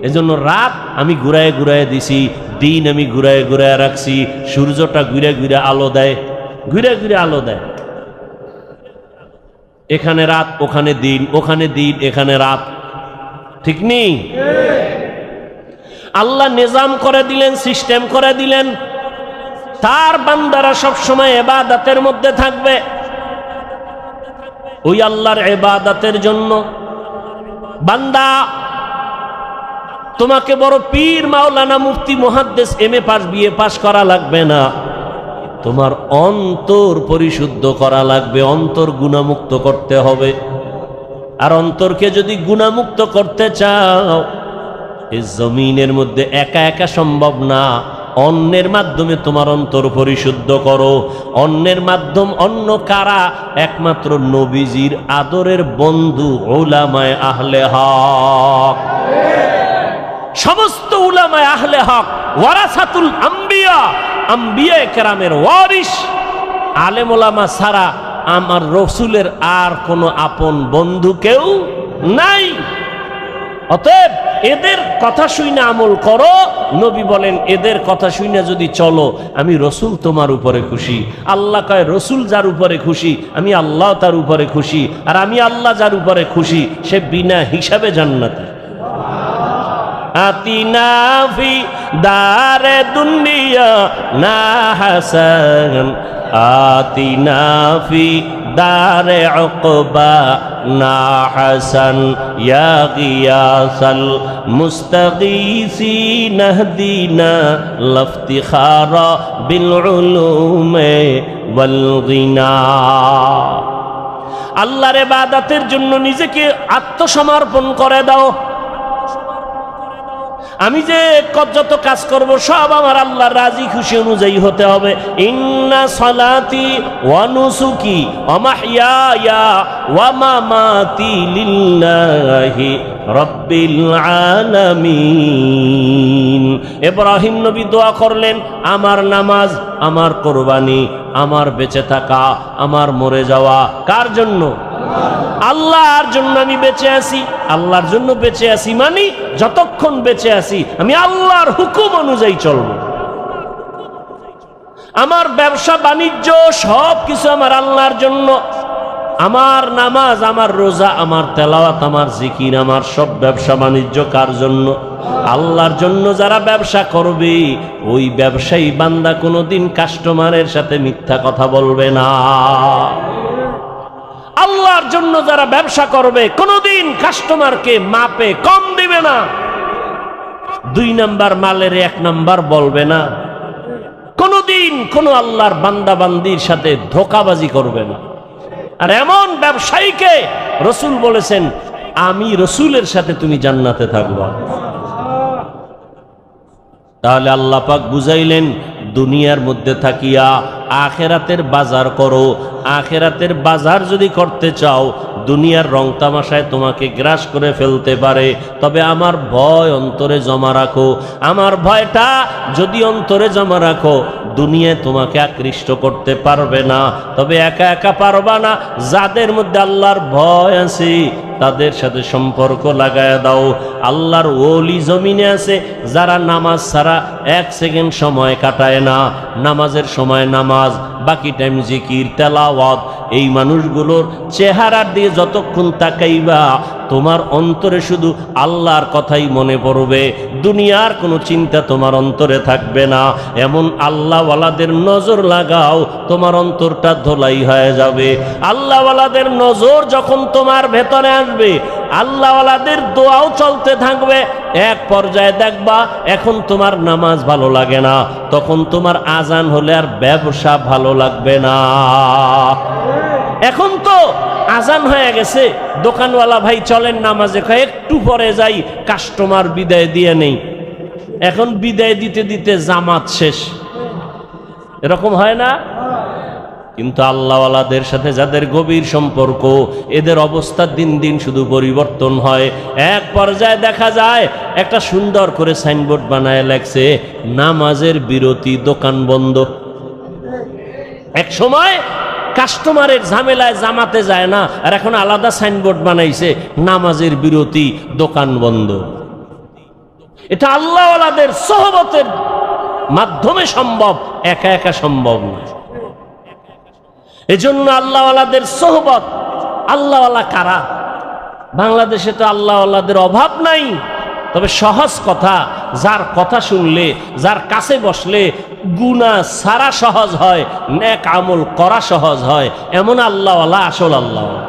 [SPEAKER 1] এজন্য রাত আমি ঘুরায় ঘুরায় দিছি, দিন আমি ঘুরায় ঘুরায় রাখছি। সূর্যটা ঘুরে ঘুরে আলো দেয়, ঘুরে ঘুরে আলো দেয়। এখানে রাত, ওখানে দিন, ওখানে দিন, এখানে রাত, ঠিক নেই? আল্লাহ নিজাম করে দিলেন, সিস্টেম করে দিলেন, তার বান্দারা সব সময় ইবাদতের মধ্যে থাকবে। ওই আল্লাহর ইবাদতের জন্য বান্দা তোমাকে বড় পীর, মাওলানা, মুফতি, মুহাদ্দিস, এমএ পাস, বিএ পাস করা লাগবে না। তোমার অন্তর পরিশুদ্ধ করা লাগবে, অন্তর গুনাহমুক্ত করতে হবে। আর অন্তরকে যদি গুনাহমুক্ত করতে চাও, এই জমিনের মধ্যে একা একা সম্ভব না। অন্যের মাধ্যমে তোমার অন্তর পরিশুদ্ধ করো। অন্যের মাধ্যম অন্য কারা? একমাত্র নবীজির আদরের বন্ধু উলামায়ে আহলে হক। সমস্ত উলামায়ে আহলে হক ওয়ারাসাতুল আম্বিয়া, আম্বিয়া কেরামের ওয়ারিস। আলেম ওলামা ছাড়া আমার রসুলের আর কোনো আপন বন্ধু কেউ নাই। অতএব এদের কথা শুনে আমল করো। নবী বলেন, এদের কথা শুনে যদি চলো, আমি রসুল তোমার উপরে খুশি। আল্লাহ কয়, রসুল যার উপরে খুশি আমি আল্লাহ তার উপরে খুশি, আর আমি আল্লাহ যার উপরে খুশি সে বিনা হিসাবে জান্নাতি। আতিনা ফি দারে দুনিয়া না হাসান, আতিনা ফি দারে উকবা না হাসান, ইয়া গিয়াসাল মুস্তাগীসিন ইহদিনা লাফতিখারা বিল উলুমে ওয়াল গিনা। আল্লাহর ইবাদতের জন্য নিজেকে আত্মসমর্পণ করে দাও। আমি যে যত কাজ করব সব আমার আল্লাহর রাজি খুশি অনুযায়ী হতে হবে। ইন্না সালাতি ওয়া নুসুকি ওয়া মাহইয়ায়া ওয়া মামাতি লিল্লাহি রাব্বিল আলামিন। ইব্রাহিম নবী দোয়া করলেন, আমার নামাজ, আমার কোরবানি, আমার বেঁচে থাকা, আমার মরে যাওয়া কার জন্য? আল্লাহর জন্য আমি বেঁচে আছি। আল্লাহর জন্য বেঁচে আছি মানে যতক্ষণ বেঁচে আছি আমি আল্লাহর হুকুম অনুযায়ী চলব। আমার ব্যবসা বাণিজ্য সব কিছু আমার আল্লাহর জন্য। আমার নামাজ, আমার রোজা, আমার তেলাওয়াত, আমার জিকির, আমার সব ব্যবসা বাণিজ্য কার জন্য? আল্লাহর জন্য। যারা ব্যবসা করবে ওই ব্যবসায়ী বান্দা কোনোদিন কাস্টমারের সাথে মিথ্যা কথা বলবে না। আল্লাহর জন্য যারা ব্যবসা করবে কোনোদিন কাস্টমারকে মাপে কম দিবে না। 2 নাম্বার মালের 1 নাম্বার বলবে না। কোনোদিন কোনো আল্লাহর বান্দা বান্দির সাথে ধোঁকাবাজি করবে না। আর এমন ব্যবসায়ীকে রসুল বলেছেন, আমি রসুলের সাথে তুমি জান্নাতে থাকবা। তাহলে আল্লাহ পাক বুঝাইলেন, দুনিয়ার মধ্যে থাকিয়া আখেরাতের বাজার করো। আখেরাতের বাজার যদি করতে চাও, দুনিয়ার রং তামাশায় তোমাকে গ্রাস করে ফেলতে পারে, তবে আমার ভয় অন্তরে জমা রাখো। আমার ভয়টা যদি অন্তরে জমা রাখো, দুনিয়ায় তোমাকে আকৃষ্ট করতে পারবে না। তবে একা একা পারবা না। যাদের মধ্যে আল্লাহর ভয় আছে তাদের সাথে সম্পর্ক লাগায় দাও। আল্লাহর ওলি জমিনে আছে যারা নামাজ ছাড়া 1 সেকেন্ড সময় কাটায় না। নামাজের সময় নামাজ, বাকি টাইম জিকির, তেলাওয়াত। এই মানুষগুলোর চেহারার দিয়ে যতক্ষণ তাকাইবা তোমার অন্তরে শুধু আল্লাহর কথাই মনে পড়বে, দুনিয়ার কোনো চিন্তা তোমার অন্তরে থাকবে না। এমন আল্লাহওয়ালাদের নজর লাগাও, তোমার অন্তরটা ধোলাই হয়ে যাবে। আল্লাহওয়ালাদের নজর যখন তোমার ভেতরে আসবে, আল্লাহওয়ালাদের দোয়াও চলতে থাকবে। এক পর্যায়ে দেখবা এখন তোমার নামাজ ভালো লাগে না, তখন তোমার আজান হলে আর ব্যবসা ভালো লাগবে না। এখন তো আজান হয়ে গেছে, দোকানওয়ালা ভাই চলেন নামাজে, একটু পরে যাই, কাস্টমার বিদায় দিয়ে নেই। এখন বিদায় দিতে দিতে জামাত শেষ, এরকম হয় না? কিন্তু আল্লাহওয়ালাদের সাথে যাদের গভীর সম্পর্ক, এদের অবস্থা দিন দিন শুধু পরিবর্তন হয়। এক পর্যায়ে দেখা যায় একটা সুন্দর করে সাইনবোর্ড বানায় লেখছে, নামাজের বিরতি, দোকান বন্ধ। এক সময় কাস্টমারের ঝামেলায় জামাতে যায় না, আর এখন আলাদা সাইনবোর্ড বানাইছে, নামাজের বিরতি, দোকান বন্ধ। এটা আল্লাহওয়ালাদের সোহবতের মাধ্যমে সম্ভব, একা একা সম্ভব না। এজন্য আল্লাহওয়ালাদের সোহবত। আল্লাহওয়ালা কারা? বাংলাদেশে তো আল্লাহওয়ালাদের অভাব নাই, তবে সহজ কথা, যার কথা শুনলে, যার কাছে বসলে গুনাহ ছাড়া সহজ হয়, নেক আমল করা সহজ হয়, এমন আল্লাহওয়ালা আসল আল্লাহওয়ালা।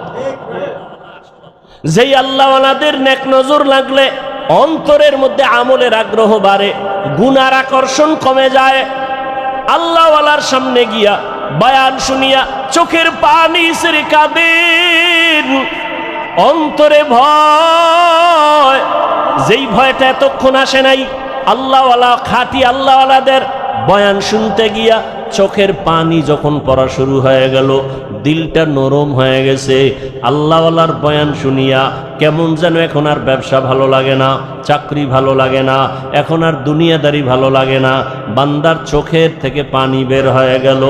[SPEAKER 1] যেই আল্লাহওয়ালাদের নেক নজর লাগলে অন্তরের মধ্যে আমলের আগ্রহ বাড়ে, গুনার আকর্ষণ কমে যায়। আল্লাহওয়ালার সামনে গিয়া বয়ান শুনিয়া চোখের পানি ছেড়ে কাঁদেন, অন্তরে ভয়, যেই ভয়টা এতক্ষণ আসে নাই। আল্লাহওয়ালা খাঁটি আল্লাহওয়ালাদের বয়ান শুনতে গিয়া চোখের পানি যখন পড়া শুরু হয়ে গেল, দিলটা নরম হয়ে গেছে। আল্লাহওয়ালার বয়ান শুনিয়া কেমন যেন এখন আর ব্যবসা ভালো লাগে না, চাকরি ভালো লাগে না, এখন আর দুনিয়াদারি ভালো লাগে না। বান্দার চোখের থেকে পানি বের হয়ে গেল।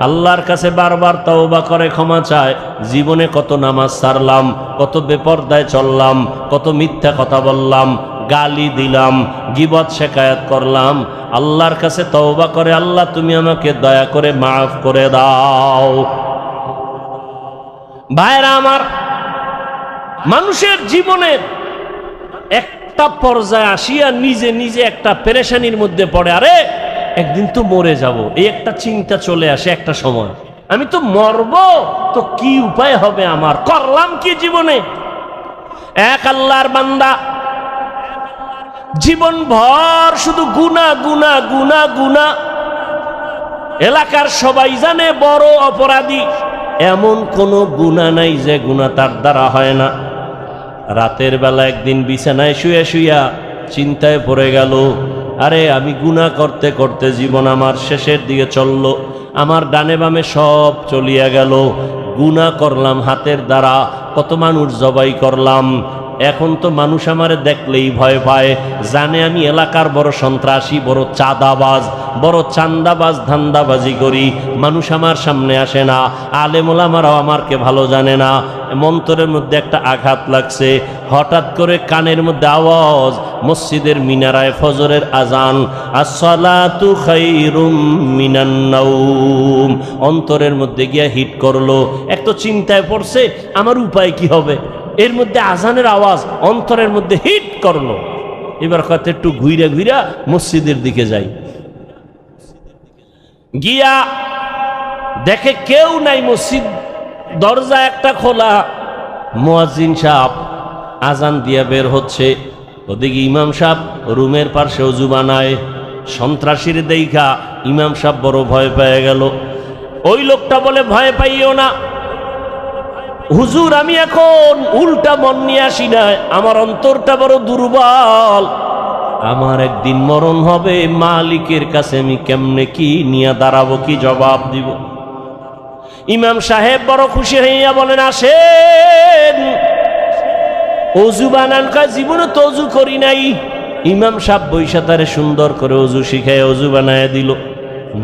[SPEAKER 1] আল্লাহর কাছে বারবার তওবা করে ক্ষমা চায়, জীবনে কত নামাজ ছাড়লাম, কত বেপরদায় চললাম, কত মিথ্যা কথা বললাম, গালি দিলাম, গীবত শিকায়াত করলাম। আল্লাহর কাছে তওবা করে, আল্লাহ তুমি আমাকে দয়া করে মাফ করে দাও। ভাইরা আমার, মানুষের জীবনের একটা পর্যায়ে আসিয়া নিজে নিজে একটা পেরেশানির মধ্যে পড়ে, আরে একদিন তো মরে যাব, এই একটা চিন্তা চলে আসে একটা সময়, আমি তো মরব, তো কি উপায় হবে আমার, করলাম কি জীবনে। এক আল্লাহর বান্দা জীবন ভর শুধু গুনাহ গুনাহ গুনাহ গুনাহ, এলাকার সবাই জানে বড় অপরাধী, এমন কোনো গুনাহ নাই যে গুনাহ তার দ্বারা হয় না। রাতের বেলা একদিন বিছানায় শুয়ে শুইয়া চিন্তায় পড়ে গেল, আরে আমি গুনাহ করতে করতে জীবন আমার শেষের দিকে চলল, আমার ডানে বামে সব চলিয়া গেল, গুনাহ করলাম হাতের দ্বারা, কত মানুষ জবাই করলাম, এখন তো মানুষ আমারে দেখলেই ভয় পায়, জানে আমি এলাকার বড় সন্ত্রাসী, বড় চাঁদাবাজ, বড় চান্দাবাজ, ধান্দাবাজি করি, মানুষ আমার সামনে আসে না, আলেম ওলামারাও আমারকে ভালো জানে না। মন্তরের মধ্যে একটা আঘাত লাগছে, হঠাৎ করে কানের মধ্যে আওয়াজ, মসজিদের মিনারায় ফজরের আজান, আসসালাতু খায়রুম মিনান নাওম, অন্তরের মধ্যে গিয়া হিট করলো। এক তো চিন্তায় পড়ছে আমার উপায় কি হবে, এর মধ্যে আজানের আওয়াজ অন্তরের মধ্যে হিট করলো। এবার কত একটু ঘুইরা ঘুইরা মসজিদের দিকে যাই, গিয়া দেখে কেউ নাই, মসজিদ দরজা একটা খোলা, মুয়াজ্জিন সাহেব আজান দিয়া বের হচ্ছে, ওদিকে ইমাম সাহেব রুমের পাশে ওযু বানায়। সন্ত্রাসীর দেইখা ইমাম সাহেব বড় ভয় পেয়ে গেল। ওই লোকটা বলে, ভয় পাইও না হুজুর, আমি এখন উল্টা মন নিয়ে আসি না, আমার অন্তরটা বড় দুর্বল, আমার একদিন মরণ হবে, মালিকের কাছে আমি কেমনে কি নিয়ে দাঁড়াবো, কি জবাব দিব। ইমাম সাহেব বড় খুশি হইয়া বলেন, আসেন অজু বানান। জীবনে তো অজু করি নাই। ইমাম সাহেব বৈশা তারে সুন্দর করে অজু শিখায় অজু বানায় দিল,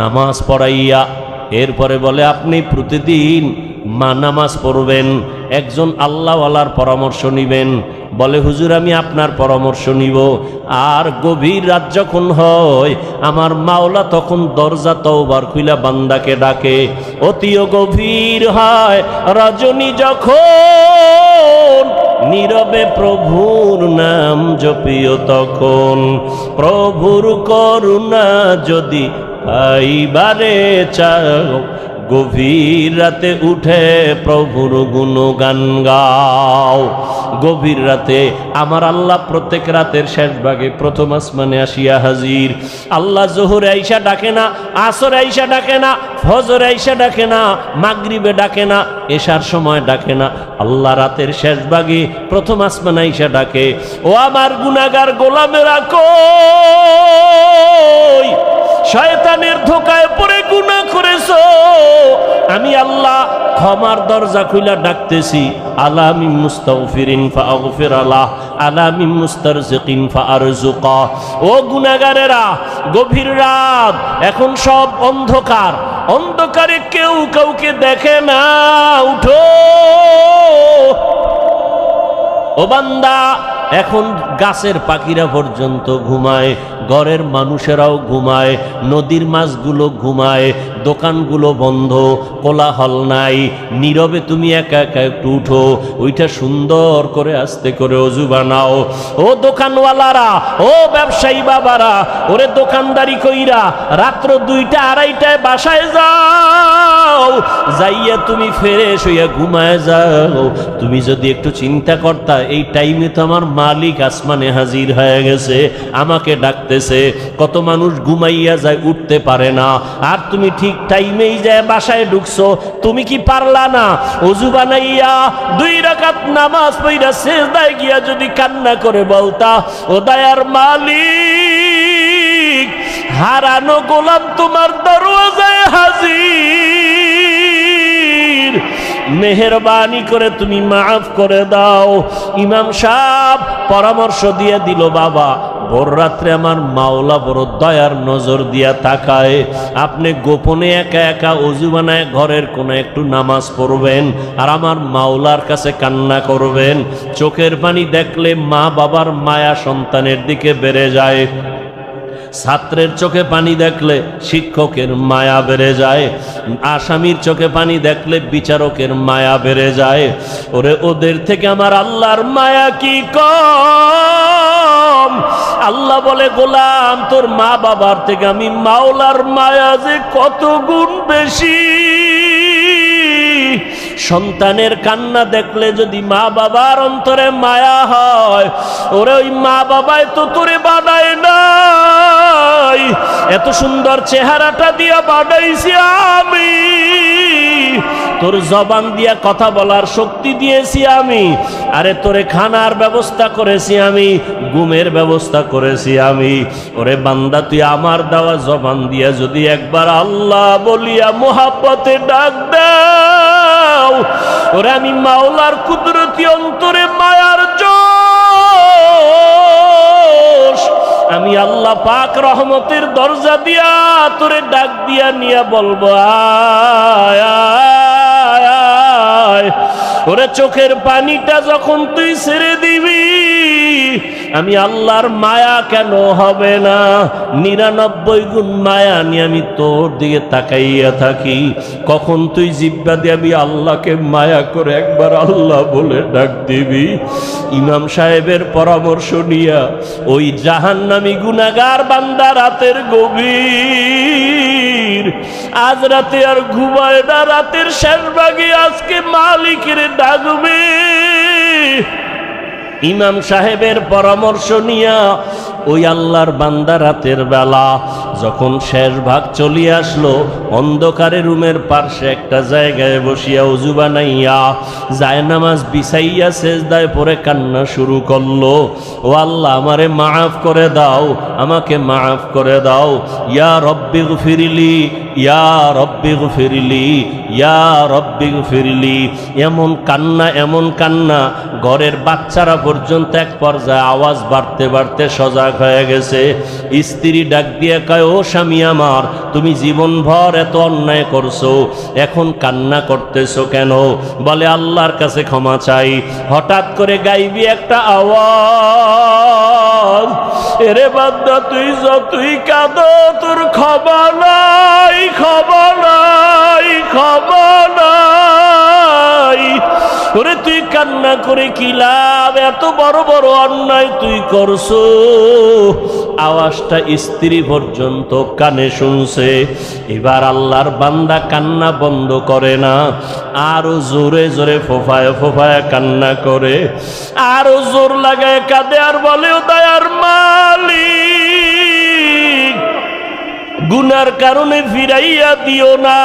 [SPEAKER 1] নামাজ পড়াইয়া। এরপরে বলে, আপনি প্রতিদিন নামাজ পড়বেন, একজন আল্লাহওয়ালার পরামর্শ নিবেন। বলে, হুজুর আমি আপনার পরামর্শ নিব। আর গভীর রাত যখন হয়, আমার মাওলা তখন দরজা তওবার খুইলা বান্দাকে ডাকে। অতিও গভীর হয় রজনী যখন, নীরবে প্রভুর নাম জপিও তখন। প্রভুর করুণা যদি পাইবারে চাও, গভীর রাতে উঠে প্রভুর গুণগান গাও। গভীর রাতে আমার আল্লাহ প্রত্যেক রাতের শেষ ভাগে প্রথম আসমানে আসিয়া হাজির। আল্লাহ জোহরে আইসা ডাকে না, আসরে আইসা ডাকে না, ফজরে আইসা ডাকে না, মাগরিবে ডাকে না, এশার সময় ডাকে না। আল্লাহ রাতের শেষ ভাগে প্রথম আসমানে আইসা ডাকে, ও আমার গুনাহগার গোলামেরা কই, শয়তানের ধোকায় পড়ে গুনাহ করেছো, আমি আল্লাহ ক্ষমার দরজা খুইলা ডাকতেছি। আলা মিন মুস্তাগফিরিন ফাগফির আলাহ, আলা মিন মুস্তারজিকিন ফারজুকা। ও গুনাহগারেরা, গভীর রাত, এখন সব অন্ধকার, অন্ধকারে কেউ কাউকে দেখে না, উঠো ও বান্দা। এখন গাছের পাখিরা পর্যন্ত ঘুমায়, ঘরের মানুষেরাও ঘুমায়, নদীর মাছগুলো ঘুমায়, দোকানগুলো বন্ধ, কোলাহল নাই, নীরবে তুমি একা একা একটু উঠো, ওইটা সুন্দর করে আস্তে করে অজু বানাও। ও দোকানওয়ালারা, ও ব্যবসায়ী বাবারা, ওরে দোকানদারি কইরা রাত্র 2টা 2:30টায় বাসায় যাও, যাইয়া তুমি ফ্রেশ হইয়া ঘুমায় যাও। তুমি যদি একটু চিন্তা করতা, এই টাইমে তো আমার মালিক আজ আসমানে হাজির হয়ে গেছে, আমাকে ডাকতেছে। কত মানুষ ঘুমাইয়া যায়, উঠতে পারে না, আর তুমি ঠিক টাইমেই যায় বাসায় ঢুকছো। তুমি কি পারলা না ওযু বানাইয়া 2 রাকাত নামাজ পড়া সিজদায় গিয়া যদি কান্না করে বলতা, ও দয়ার মালিক, হারানো গোলাম তোমার দরওয়াজায় হাজির, মেহেরবানি করে তুমি মাফ করে দাও। ইমাম সাহেব পরামর্শ দিয়ে দিল, বাবা ভোর রাত্রে আমার মাওলা বড় দয়ার নজর দিয়া তাকায়, আপনি গোপনে একা একা ওযু বানায় ঘরের কোন একটু নামাজ পড়বেন আর আমার মাওলার কাছে কান্না করবেন। চোখের পানি দেখলে মা বাবার মায়া সন্তানের দিকে বেড়ে যায়, ছাত্রের চোখে পানি দেখলে শিক্ষকের মায়া বেড়ে যায়, আসামির চোখে পানি দেখলে বিচারকের মায়া বেড়ে যায়। ওরে ওদের থেকে আমার আল্লাহর মায়া কি কম? আল্লাহ বলে, গোলাম তোর মা বাবার থেকে আমি মাওলার মায়া যে কত গুণ বেশি। সন্তানের কান্না দেখলে যদি মা বাবার অন্তরে মায়া হয়, ওরে ওই মা বাবাই তো তোরে বানায় নাই, এত সুন্দর চেহারাটা দিয়া বানাইছি আমি, তোর জবান দিয়া কথা বলার শক্তি দিয়েছি আমি, আরে তোরে খানার ব্যবস্থা করেছি আমি, ঘুমের ব্যবস্থা করেছি আমি। ওরে বান্দা, তুই আমার দেওয়া জবান দিয়া যদি একবার আল্লাহ বলিয়া মোহাব্বতে ডাক দাও, ওরে আমি মাওলার কুদরতি অন্তরে মায়ার জোশ, আমি আল্লাহ পাক রহমতের দরজা দিয়া তোরে ডাক দিয়া নিয়া বলবো, আয় আয় আয়। ওরে চোখের পানিটা যখন তুই ছেড়ে দিবি, আমি আল্লাহর মায়া কেন হবে না? 99 গুণ মায়া নিয়ে আমি তোর দিকে তাকাইয়া থাকি। কখন তুই জিব্বা দিয়ে আমি আল্লাহকে মায়া করে একবার আল্লাহ বলে ডাক দিবি? ইমাম সাহেবের পরামর্শ নিয়া ওই জাহান্নামী গুনাহগার বান্দা রাতের গভীর, আজ রাতে আর ঘুমায় না, রাতের শেষ ভাগে আজকে মালিকের ডাকবে। ইমাম সাহেবের পরামর্শ নিয়া ওই আল্লাহর বান্দা রাতের বেলা যখন শেষ ভাগ চলিয়ে আসলো, অন্ধকারে রুমের পার্শ্বে একটা জায়গায় বসিয়া ওযু বানাইয়া জায়নামাজ বিছাইয়া সেজদায় পড়ে কান্না শুরু করলো, ও আল্লাহ আমারে মাফ করে দাও, আমাকে মাফ করে দাও, ইয়া রব্বি গফিরলি, ইয়া রব্বি গফিরলি, ইয়া রব্বি গফিরলি। এমন কান্না, এমন কান্না, ঘরের বাচ্চারা পর্যন্ত এক পর্যায়ে আওয়াজ বাড়তে বাড়তে সজাগ হয়ে গেছে। স্ত্রী ডাক দিয়ে কয়, ও স্বামী আমার, তুমি জীবনভর এত অন্যায় করছো, এখন কান্না করতেছো কেন? বলে, আল্লাহর কাছে ক্ষমা চাই। হঠাৎ করে গাইবি একটা আওয়াজ, এরে বান্দা তুই যতই কাঁদো তোর ক্ষমা নাই, ক্ষমা নাই, ক্ষমা নাই। ওরে তুই কান্না করে কি লাভ? এত বড় বড় অন্যায় তুই করছো। আওয়াজটা স্ত্রী পর্যন্ত কানে শুনছে। এবার আল্লাহর বান্দা কান্না বন্ধ করে না, আরো জোরে জোরে ফোফায় ফোফায় কান্না করে, আরো জোর লাগায় কাঁদে আর বলে, ও দয়ার মালিক, গুনার কারণে ফিরাইয়া দিও না,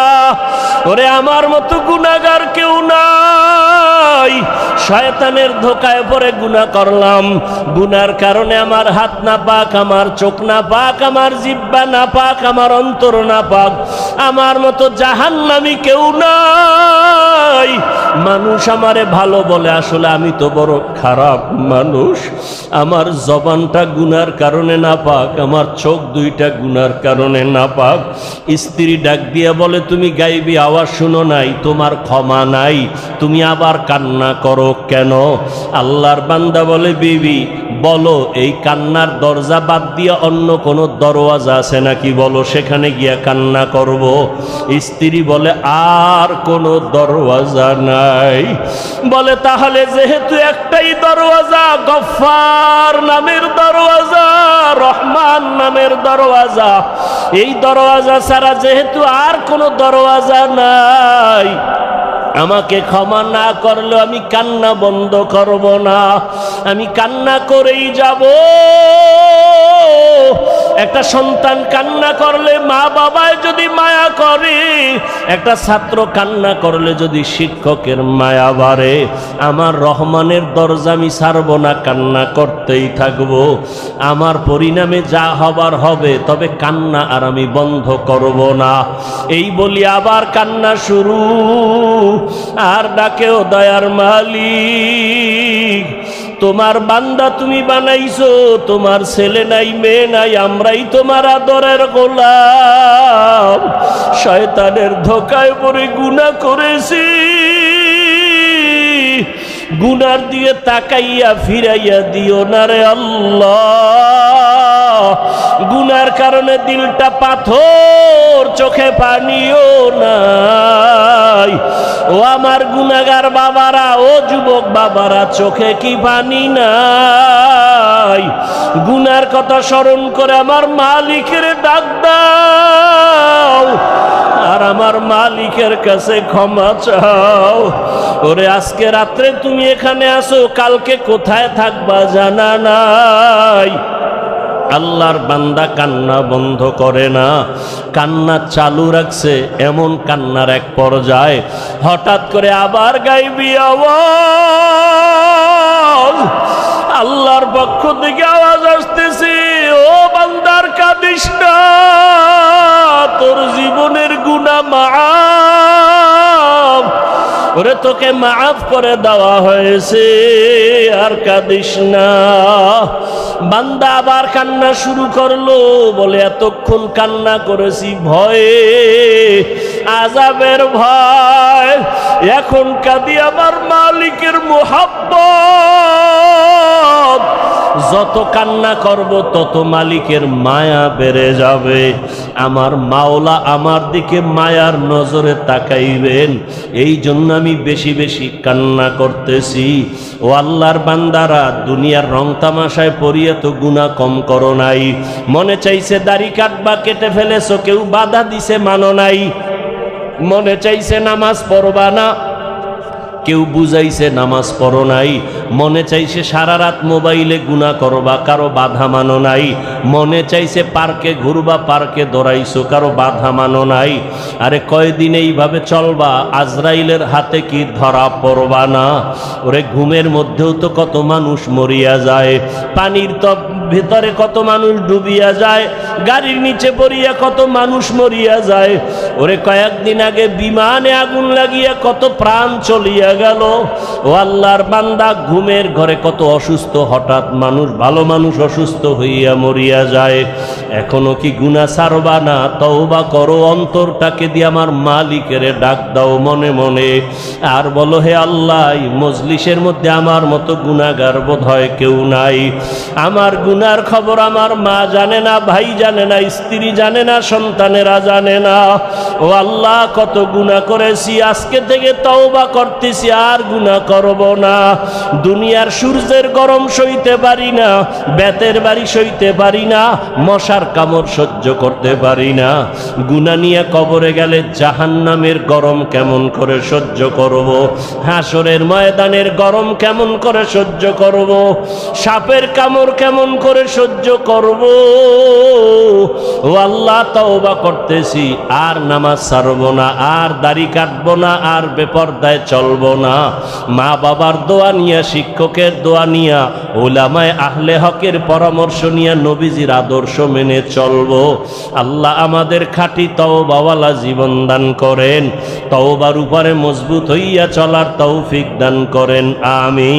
[SPEAKER 1] ওরে আমার মতো গুনাহগার কেউ নাই, শয়তানের ধোকায় পড়ে গুনাহ করলাম, গুনার কারণে আমার হাত না পাক, আমার চোখ না পাক, আমার জিহ্বা না পাক, আমার অন্তর না পাক, আমার মতো জাহান্নামী কেউ নাই। মানুষ আমারে ভালো বলে, আসলে আমি তো বড় খারাপ মানুষ, আমার জবানটা গুনার কারণে না পাক, আমার চোখ দুইটা গুনার কারণে না পাক। স্ত্রী ডাক দিয়া বলে, তুমি গাইবি আওয়াজ শুনো নাই, তোমার ক্ষমা নাই, তুমি আবার কান্না করো কেন? আল্লাহর বান্দা বলে, বিবি বলো, এই কান্নার দরজা বাদ দিয়া অন্য কোনো দরওয়াজা আছে নাকি? বলো, সেখানে গিয়া কান্না করব। স্ত্রী বলে, আর কোনো দরওয়াজা নাই। বলে, তাহলে যেহেতু একটাই দরওয়াজা, গফফার নামের দরওয়াজা, রহমান নামের দরওয়াজা, এই দরওয়াজা ছাড়া যেহেতু আর কোনো দরওয়াজা নাই, আমাকে ক্ষমা না করলে আমি কান্না বন্ধ করব না, আমি কান্না করেই যাব। একটা সন্তান কান্না করলে মা বাবায় যদি মায়া করে, একটা ছাত্র কান্না করলে যদি শিক্ষকের মায়া বাড়ে, আমার রহমানের দরজা আমি ছাড়ব না, কান্না করতেই থাকব। আমার পরিণামে যা হবার হবে, তবে কান্না আর আমি বন্ধ করব না। এই বলি আবার কান্না শুরু, আর ডাকেও দয়ার মালিক, তোমার বান্দা তুমি বানাইছো, তোমার ছেলে নাই মেয়ে নাই, আমরাই তোমার আদরের গোলাম। শয়তানের ধোকায় পড়ে গুনাহ করেছি, গুনার দিয়ে তাকাইয়া ফিরাইয়া দিও না রে আল্লাহ। গুনার কারণে দিলটা পাথর, চোখে পানিও নাই। ও আমার গুনাহগার বাবারা, ও যুবক বাবারা, চোখে কি পানি নাই? গুনার কথা স্মরণ করে আমার মালিকের ডাক দাও, আর আমার মালিকের কাছে ক্ষমা চাও। ওরে আজকে রাত্রে তুমি এখানে আসো, কালকে কোথায় থাকবা জানা নাই। আল্লাহর বান্দা কান্না বন্ধ করে না, কান্না চালু রাখছে। এমন কান্নার এক পর্যায়ে হঠাৎ করে আবার গাইবি আওয়াজ, আল্লাহর পক্ষ থেকে আওয়াজ আসতেছে, ও বান্দার কাঁদিস না, তোর জীবনের গুনাহ মাফ, ওরে তোকে মাফ করে দেওয়া হয়েছে, আর কাঁদিস না। বান্দা আবার কান্না শুরু করলো, বলে এতক্ষণ কান্না করেছি ভয়ে, আযাবের ভয়, এখন কাঁদি আমার মালিকের মুহাব্বত। যত কান্না করব তত মালিকের মায়া বেড়ে যাবে, আমার মাওলা আমার দিকে মায়ার নজরে তাকাইবেন। এই জন্য আমি বেশি বেশি কান্না করতেছি। ও আল্লাহর বান্দারা, দুনিয়ার রং তামাশায় পড়িয়ে তো গুনাহ কম করো নাই। মনে চাইছে দাড়ি কাটবা, কেটে ফেলেছো, কেউ বাধা দিছে মানো নাই। মনে চাইছে নামাজ পড়বা না, কেউ বুঝাইছে নামাজ পড়ো নাই। মনে চাইছে সারা রাত মোবাইলে গুনাহ করবা, কারো বাধা মানো নাই। মনে চাইছে পার্কে ঘুরবা, পার্কে দৌড়াইছো, কারো বাধা মানো নাই। আরে কয়দিন এইভাবে চলবা, আজরাইলের হাতে কি ধরা পড়বা না? ওরে ঘুমের মধ্যেও তো কত মানুষ মরিয়া যায়, পানির তো ভেতরে কত মানুষ ডুবিয়া যায়, গাড়ির নিচে পড়িয়া কত মানুষ মরিয়া যায়। ওরে কয়েকদিন আগে বিমানে আগুন লাগিয়া কত প্রাণ চলিয়া গেল। ও আল্লাহর বান্দা, ঘুমের ঘরে কত অসুস্থ হঠাৎ মানুষ, ভালো মানুষ অসুস্থ হইয়া মরিয়া যায়। এখনো কি গুনাহ ছাড়বা না? তওবা করো, অন্তরটাকে দিয়ে আমার মালিকের ডাক দাও মনে মনে, আর বলো, হে আল্লাহ, এই মজলিসের মধ্যে আমার মতো গুনাহগার বোধহয় কেউ নাই। আমার গুনার খবর আমার মা জানে না, ভাই জানে না, স্ত্রী জানে না, সন্তানেরা জানে না। ও আল্লাহ, কত গুনাহ করেছি, আজকে থেকে তওবা করতেছি, আর গুনাহ করব না। দুনিয়ার সূর্যের গরম সইতে পারি না, বেতের বাড়ি সইতে পারি না, মশার কামড় সহ্য করতে পারি না। গুনাহ নিয়ে কবরে গেলে জাহান্নামের গরম কেমন করে সহ্য করব? হাসরের ময়দানের গরম কেমন করে সহ্য করব? সাপের কামড় কেমন করে সহ্য করব? ও আল্লাহ, তওবা করতেছি, আর নামাজ ছাড়ব না, আর দাড়ি কাটব না, আর বেপরদায় চলব না। মা বাবার দোয়া নিয়া, শিক্ষকের দোয়া নিয়া, উলামায়ে আহলে হকের পরামর্শ নিয়া, নবীজির আদর্শ মেনে চলব। আল্লাহ আমাদের খাঁটি তওবাওয়ালা জীবন দান করেন, তওবার উপরে মজবুত হইয়া চলার তৌফিক দান করেন। আমিন।